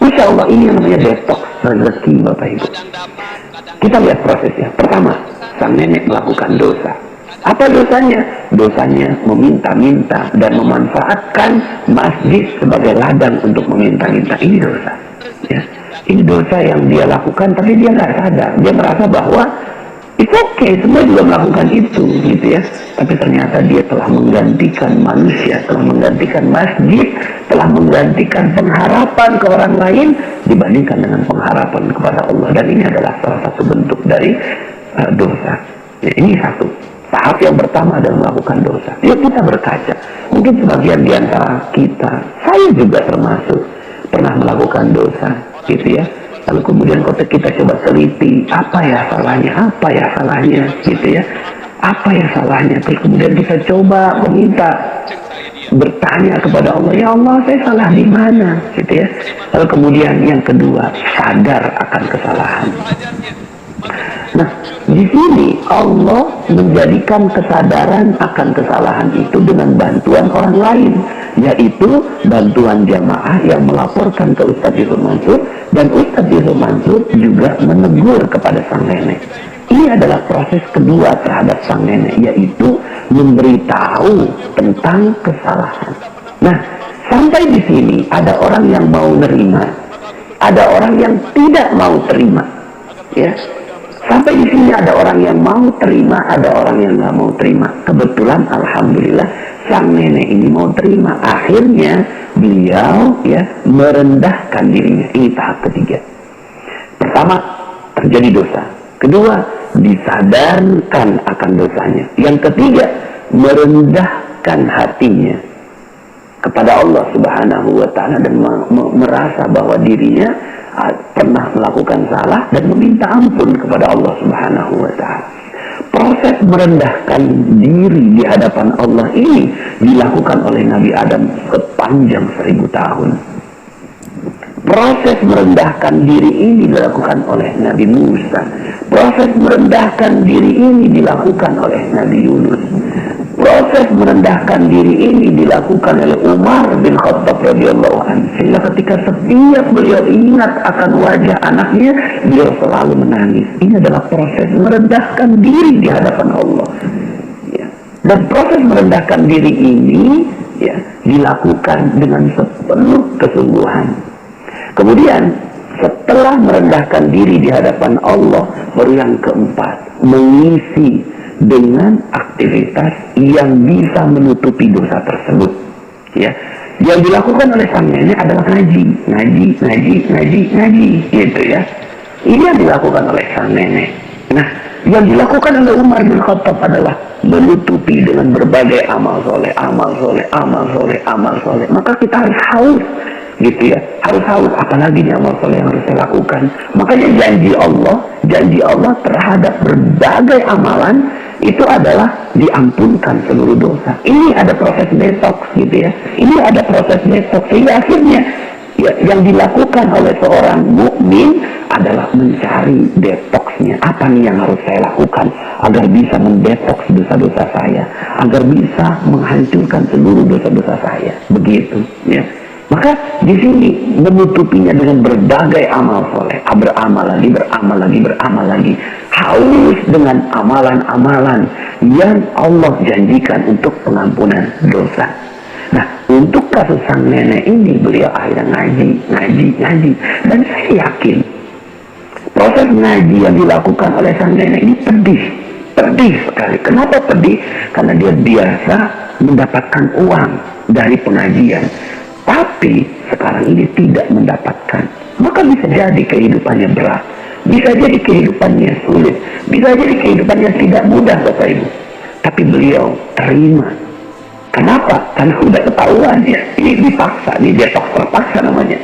Masya Allah, ini yang namanya detox rezeki Bapak Ibu. Kita lihat prosesnya. Pertama, sang nenek melakukan dosa. Apa dosanya? Dosanya meminta-minta dan memanfaatkan masjid sebagai ladang untuk meminta-minta. Ini dosa. Ya. Ini dosa yang dia lakukan, tapi dia nggak sadar. Dia merasa bahwa it's okay, semua juga melakukan itu, gitu ya. Tapi ternyata dia telah menggantikan manusia, telah menggantikan masjid, telah menggantikan pengharapan ke orang lain dibandingkan dengan pengharapan kepada Allah. Dan ini adalah salah satu bentuk dari dosa. Ya, ini satu. Tahap yang pertama adalah melakukan dosa. Yuk kita berkaca. Mungkin sebagian di antara kita, saya juga termasuk, pernah melakukan dosa, gitu ya. Lalu kemudian kita coba teliti, apa ya salahnya, gitu ya. Apa ya salahnya? Terus kemudian kita coba meminta, bertanya kepada Allah, ya Allah saya salah di mana, gitu ya. Lalu kemudian yang kedua, sadar akan kesalahan. Nah, di sini Allah menjadikan kesadaran akan kesalahan itu dengan bantuan orang lain, yaitu bantuan jamaah yang melaporkan ke Ustadz Yusuf Mansur, dan Ustadz Yusuf Mansur juga menegur kepada sang nenek. Ini adalah proses kedua terhadap sang nenek, yaitu memberitahu tentang kesalahan. Nah, sampai di sini ada orang yang mau nerima, ada orang yang tidak mau terima, ya. Sampai di sini ada orang yang mau terima, ada orang yang nggak mau terima. Kebetulan, alhamdulillah, sang nenek ini mau terima. Akhirnya beliau ya merendahkan dirinya. Ini tahap ketiga. Pertama, terjadi dosa. Kedua, disadarkan akan dosanya. Yang ketiga, merendahkan hatinya kepada Allah Subhanahu wa Ta'ala dan merasa bahwa dirinya pernah melakukan salah dan meminta ampun kepada Allah Subhanahu wa Ta'ala. Proses merendahkan diri di hadapan Allah ini dilakukan oleh Nabi Adam sepanjang 1000 tahun. Proses merendahkan diri ini dilakukan oleh Nabi Musa. Proses merendahkan diri ini dilakukan oleh Nabi Yunus. Proses merendahkan diri ini dilakukan oleh Umar bin Khattab radhiyallahu anhu. Sehingga ketika setiap beliau ingat akan wajah anaknya, beliau selalu menangis. Ini adalah proses merendahkan diri di hadapan Allah. Ya. Dan proses merendahkan diri ini ya dilakukan dengan sepenuh kesungguhan. Kemudian setelah merendahkan diri di hadapan Allah, baru yang keempat, mengisi dengan aktivitas yang bisa menutupi dosa tersebut. Ya, yang dilakukan oleh sang nenek adalah ngaji, gitu ya. Ini yang dilakukan oleh sang nenek. Nah, yang dilakukan oleh Umar bin Khattab adalah menutupi dengan berbagai amal soleh. Maka kita harus haus, gitu ya, harus haus. Apalagi nih amal soleh yang harus saya lakukan. Makanya janji Allah terhadap berbagai amalan itu adalah diampunkan seluruh dosa. Ini ada proses detox, gitu ya. Ini ada proses detox. Sehingga akhirnya ya, yang dilakukan oleh seorang mukmin adalah mencari detoxnya. Apa nih yang harus saya lakukan agar bisa mendetox dosa-dosa saya, agar bisa menghancurkan seluruh dosa-dosa saya. Begitu, ya. Maka di sini menutupinya dengan berbagai amal soleh, beramal lagi, haus dengan amalan-amalan yang Allah janjikan untuk pengampunan dosa. Nah, untuk kasus sang nenek ini, beliau akhirnya ngaji, dan saya yakin proses ngaji yang dilakukan oleh sang nenek ini pedih sekali. Kenapa pedih? Karena dia biasa mendapatkan uang dari pengajian, tapi sekarang ini tidak mendapatkan, maka bisa jadi kehidupannya berat, bisa jadi kehidupannya sulit, bisa jadi kehidupannya tidak mudah Bapak Ibu. Tapi beliau terima. Kenapa? Karena sudah ketahuan ya, ini dipaksa, ini detox terpaksa namanya.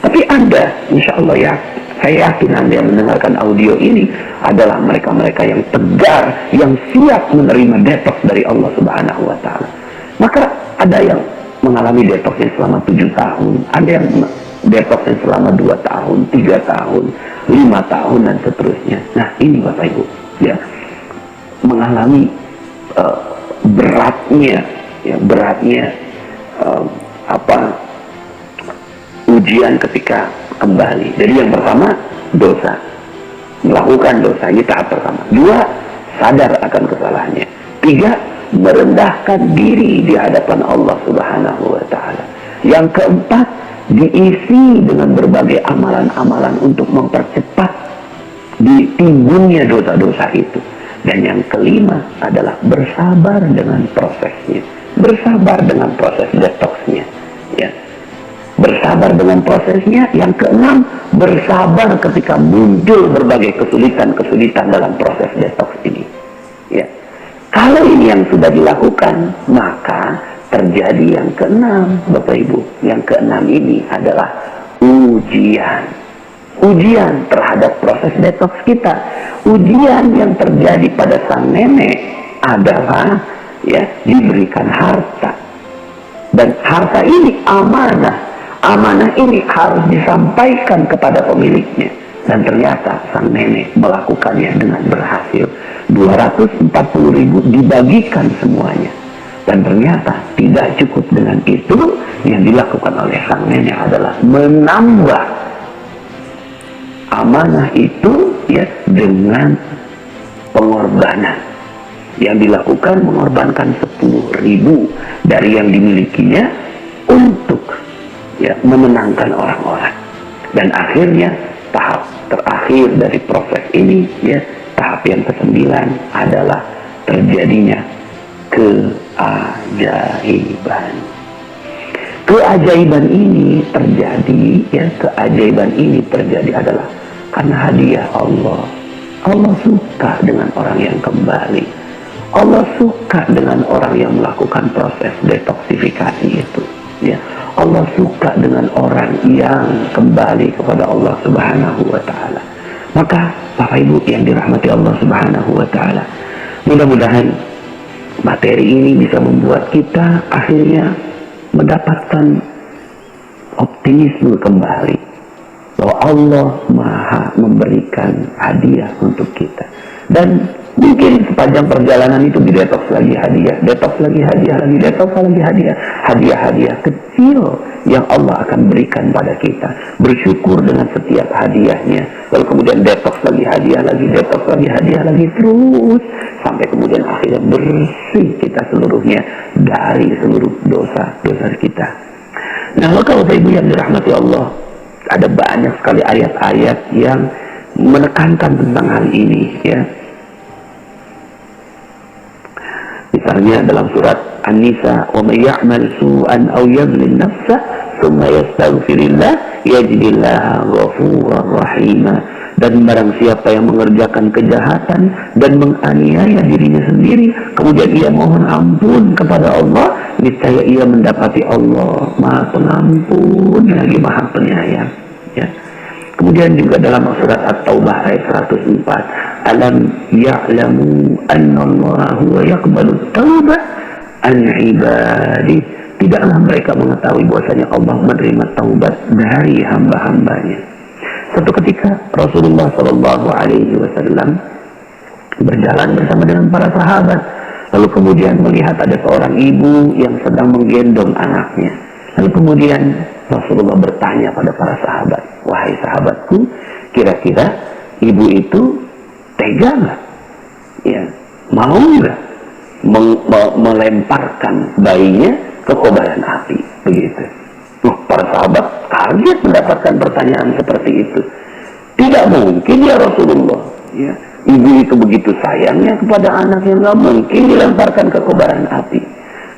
Tapi Anda, insya Allah ya, saya yakin Anda yang mendengarkan audio ini adalah mereka-mereka yang tegar, yang siap menerima detox dari Allah Subhanahu wa Ta'ala. Maka ada yang mengalami detoxnya selama 7 tahun, ada yang detoxnya selama 2 tahun, 3 tahun, 5 tahun, dan seterusnya. Nah, ini Bapak Ibu, ya, mengalami beratnya ujian ketika kembali. Jadi yang pertama, dosa, melakukan dosa, ini tahap pertama. 2, sadar akan kesalahannya. 3, merendahkan diri di hadapan Allah Subhanahu wa Ta'ala. Yang keempat, diisi dengan berbagai amalan-amalan untuk mempercepat ditimbunnya dosa-dosa itu. Dan yang kelima adalah bersabar dengan prosesnya, bersabar dengan proses detoxnya, ya. Bersabar dengan prosesnya. Yang keenam, bersabar ketika muncul berbagai kesulitan-kesulitan dalam proses detox ini, ya. Kalau ini yang sudah dilakukan, maka terjadi yang keenam, Bapak Ibu. Yang keenam ini adalah ujian. Ujian terhadap proses detox kita. Ujian yang terjadi pada sang nenek adalah, ya, diberikan harta. Dan harta ini amanah. Amanah ini harus disampaikan kepada pemiliknya. Dan ternyata sang nenek melakukannya dengan berhasil. 240.000 dibagikan semuanya. Dan ternyata tidak cukup dengan itu. Yang dilakukan oleh sang nenek adalah menambah amanah itu, ya, dengan pengorbanan. Yang dilakukan mengorbankan 10.000 dari yang dimilikinya untuk, ya, memenangkan orang-orang. Dan akhirnya tahap terakhir dari proses ini, ya, tahap yang ke-9 adalah terjadinya keajaiban. Keajaiban ini terjadi, ya, keajaiban ini terjadi adalah karena hadiah Allah. Allah suka dengan orang yang kembali. Allah suka dengan orang yang melakukan proses detoksifikasi itu, ya. Allah suka dengan orang yang kembali kepada Allah Subhanahu wa Ta'ala. Maka Bapak Ibu yang dirahmati Allah Subhanahu wa Ta'ala, mudah-mudahan materi ini bisa membuat kita akhirnya mendapatkan optimisme kembali bahwa Allah Maha memberikan hadiah untuk kita. Dan mungkin sepanjang perjalanan itu didetoks lagi hadiah, detoks lagi hadiah, lagi detoks lagi hadiah, hadiah-hadiah kecil yang Allah akan berikan pada kita. Bersyukur dengan setiap hadiahnya, lalu kemudian detoks lagi hadiah lagi, detoks lagi hadiah lagi, terus sampai kemudian akhirnya bersih kita seluruhnya dari seluruh dosa-dosa kita. Nah, kalau Bapak Ibu yang dirahmati Allah, ada banyak sekali ayat-ayat yang menekankan tentang hal ini, ya. Misalnya dalam surat An-Nisa, "Wa may ya'mal su'an aw yadhlim nafsahu tsumma yastaghfirillah yajidillaha ghafurar rahima." Dan barang siapa yang mengerjakan kejahatan dan menganiaya dirinya sendiri, kemudian ia mohon ampun kepada Allah, niscaya ia mendapati Allah Maha Pengampun lagi Maha Penyayang, ya. Kemudian juga dalam surat At-Taubah ayat 104, "Alam ya'lamu annallaha huwa yaqbalu taubat an ibadi." Tidaklah mereka mengetahui bahwasanya Allah menerima taubat dari hamba-hambanya. Suatu ketika Rasulullah Shallallahu Alaihi Wasallam berjalan bersama dengan para sahabat, lalu kemudian melihat ada seorang ibu yang sedang menggendong anaknya. Lalu kemudian Rasulullah bertanya pada para sahabat, "Wahai sahabatku, kira-kira ibu itu tega nggak? Ya, mau nggak melemparkan bayinya ke kobaran api?" Begitu. Para sahabat kaget mendapatkan pertanyaan seperti itu. Tidak mungkin ya Rasulullah, ya. Ibu itu begitu sayangnya kepada anaknya, nggak mungkin dilemparkan ke kobaran api.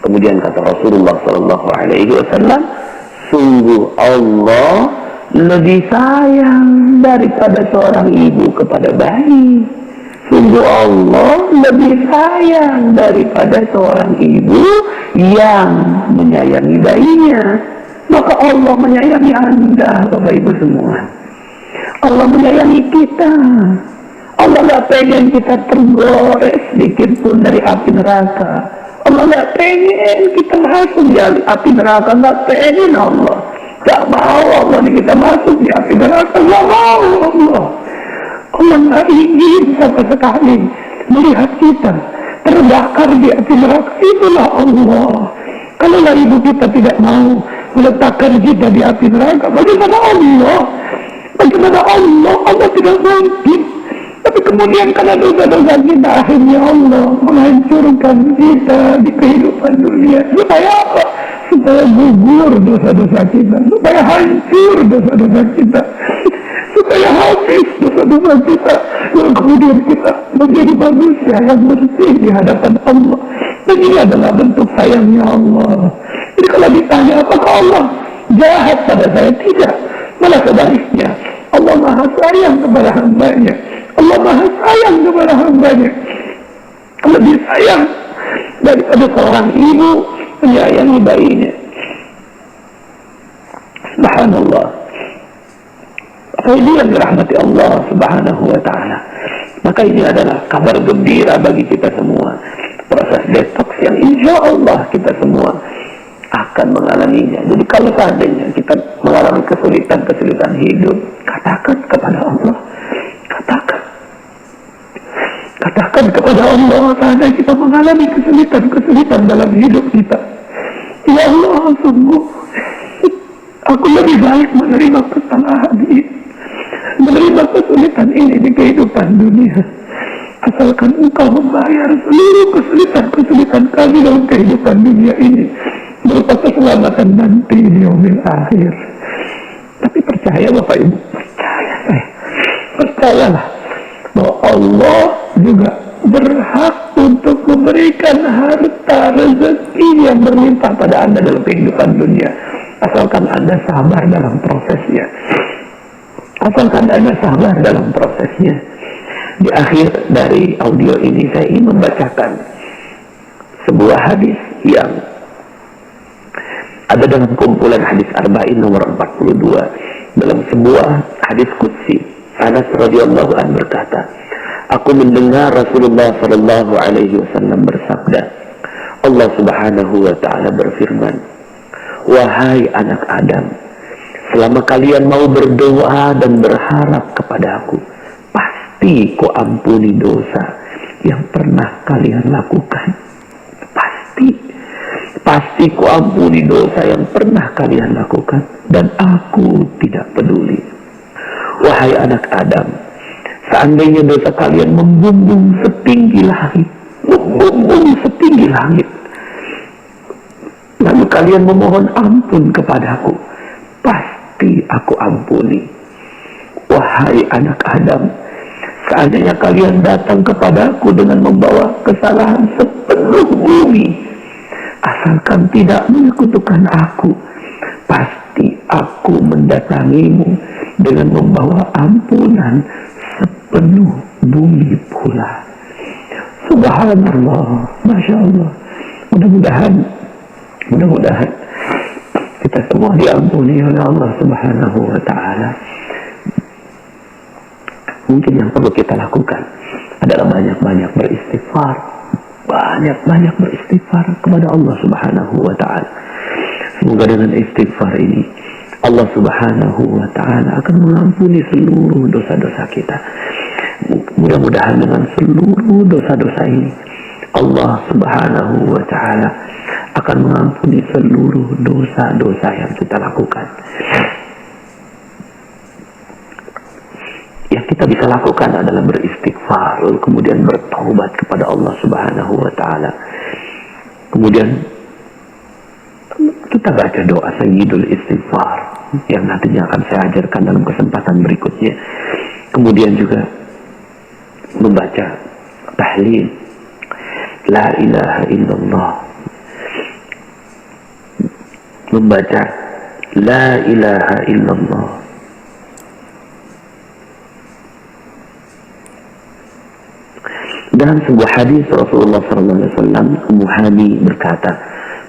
Kemudian kata Rasulullah sallallahu alaihi wasallam, sungguh Allah lebih sayang daripada seorang ibu kepada bayi. Sungguh Allah lebih sayang daripada seorang ibu yang menyayangi bayinya. Maka Allah menyayangi Anda, Bapak Ibu semua. Allah menyayangi kita. Allah gak pengen kita tergores sedikit pun dari api neraka. Allah gak pengen kita masuk di api neraka. Gak pengen Allah. Gak mau Allah kita masuk di api neraka. Gak mau Allah. Allah gak ingin sama sekali melihat kita terbakar di api neraka. Itulah Allah. Kalau ibu kita tidak mau meletakkan kita di api neraka, bagaimana Allah? Bagaimana Allah? Allah tidak mungkin. Tapi kemudian karena dosa-dosa kita, akhirnya Allah menghancurkan kita di kehidupan dunia. Supaya apa? Supaya gugur dosa-dosa kita, supaya hancur dosa-dosa kita, supaya habis dosa-dosa kita, dan kemudian kita menjadi manusia yang bersih di hadapan Allah. Dan ini adalah bentuk sayangnya Allah. Jadi kalau ditanya apakah Allah jahat pada saya? Tidak, malah sebaliknya. Allah maha sayang kepada hambanya. Allah maha sayang kepada hambanya. Lebih sayang daripada seorang ibu menyayangi bayinya. Subhanallah. Apa ini yang dirahmati Allah subhanahu wa ta'ala. Maka ini adalah kabar gembira bagi kita semua. Proses detox yang insya Allah kita semua akan mengalaminya. Jadi kalau seandainya kita mengalami kesulitan-kesulitan hidup, katakan kepada Allah. Katakan kepada Allah, seandainya kita mengalami kesulitan-kesulitan dalam hidup kita. Ya Allah, sungguh aku lebih baik menerima kesalahan ini, menerima kesulitan ini di kehidupan dunia, asalkan Engkau membayar seluruh kesulitan-kesulitan kami dalam kehidupan dunia ini berupa keselamatan nanti di yaumil akhir. Tapi percaya Bapak Ibu, percayalah bahwa Allah juga berhak untuk memberikan harta rezeki yang berlimpah pada Anda dalam kehidupan dunia, asalkan Anda sabar dalam prosesnya. Asalkan Anda sabar dalam prosesnya. Di akhir dari audio ini saya ingin membacakan sebuah hadis yang ada dalam kumpulan hadis Arba'in nomor 42. Dalam sebuah hadis qudsi, Anas radhiyallahu anhu berkata, aku mendengar Rasulullah sallallahu alaihi wasallam bersabda, Allah subhanahu wa ta'ala berfirman, wahai anak Adam, selama kalian mau berdoa dan berharap kepada aku, pasti ku ampuni dosa yang pernah kalian lakukan. Pasti ku ampuni dosa yang pernah kalian lakukan, dan aku tidak peduli. Wahai anak Adam, seandainya dosa kalian membumbung setinggi langit, lalu kalian memohon ampun kepadaku, pasti aku ampuni. Wahai anak Adam, seandainya kalian datang kepadaku dengan membawa kesalahan sepenuh bumi, asalkan tidak menyekutukan aku, pasti aku mendatangimu dengan membawa ampunan sepenuh bumi pula. Subhanallah, Masya Allah. Mudah-mudahan kita semua diampuni oleh Allah Subhanahu wa ta'ala. Mungkin yang perlu kita lakukan adalah banyak-banyak beristighfar. Banyak-banyak beristighfar kepada Allah Subhanahu wa ta'ala. Semoga dengan istighfar ini Allah Subhanahu wa ta'ala akan mengampuni seluruh dosa-dosa kita. Mudah-mudahan dengan seluruh dosa-dosa ini Allah Subhanahu wa ta'ala akan mengampuni seluruh dosa-dosa yang kita lakukan. Yang kita bisa lakukan adalah beristighfar, lalu kemudian bertaubat kepada Allah Subhanahu wa ta'ala. Kemudian kita baca doa Sayyidul Istighfar yang nantinya akan saya ajarkan dalam kesempatan berikutnya. Kemudian juga membaca tahlil La ilaha illallah, membaca La ilaha illallah. Dalam sebuah hadis Rasulullah SAW, Ummu Hani berkata,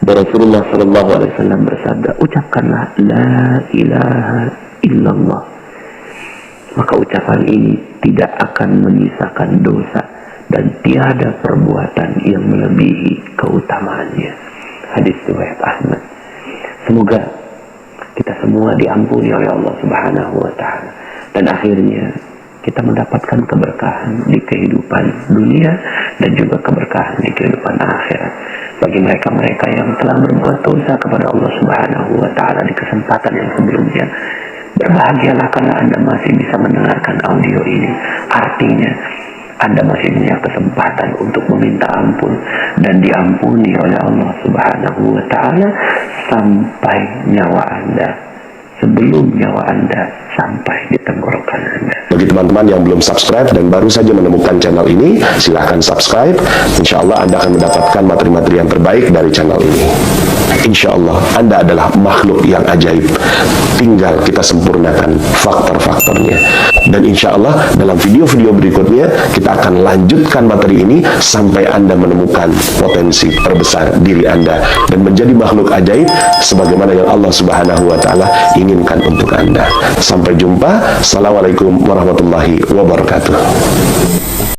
Rasulullah SAW bersabda, ucapkanlah La ilaha illallah, maka ucapan ini tidak akan menyisakan dosa dan tiada perbuatan yang melebihi keutamaannya. Hadis riwayat Ahmad. Semoga kita semua diampuni oleh Allah Subhanahu wa Ta'ala, dan akhirnya kita mendapatkan keberkahan di kehidupan dunia dan juga keberkahan di kehidupan akhirat. Bagi mereka-mereka yang telah berbuat dosa kepada Allah Subhanahu wa Ta'ala di kesempatan yang sebelumnya, berbahagialah karena Anda masih bisa mendengarkan audio ini. Artinya Anda masih punya kesempatan untuk meminta ampun dan diampuni oleh Allah Subhanahu wa Ta'ala sampai nyawa Anda, sebelum nyawa Anda sampai di tenggorokan Anda. Bagi teman-teman yang belum subscribe dan baru saja menemukan channel ini, silahkan subscribe. Insya Allah Anda akan mendapatkan materi-materi yang terbaik dari channel ini. Insya Allah Anda adalah makhluk yang ajaib. Tinggal kita sempurnakan faktor-faktornya. Dan insya Allah dalam video-video berikutnya kita akan lanjutkan materi ini sampai Anda menemukan potensi terbesar diri Anda dan menjadi makhluk ajaib sebagaimana yang Allah Subhanahu wa Ta'ala inginkan untuk Anda. Sampai jumpa. Assalamualaikum warahmatullahi wabarakatuh.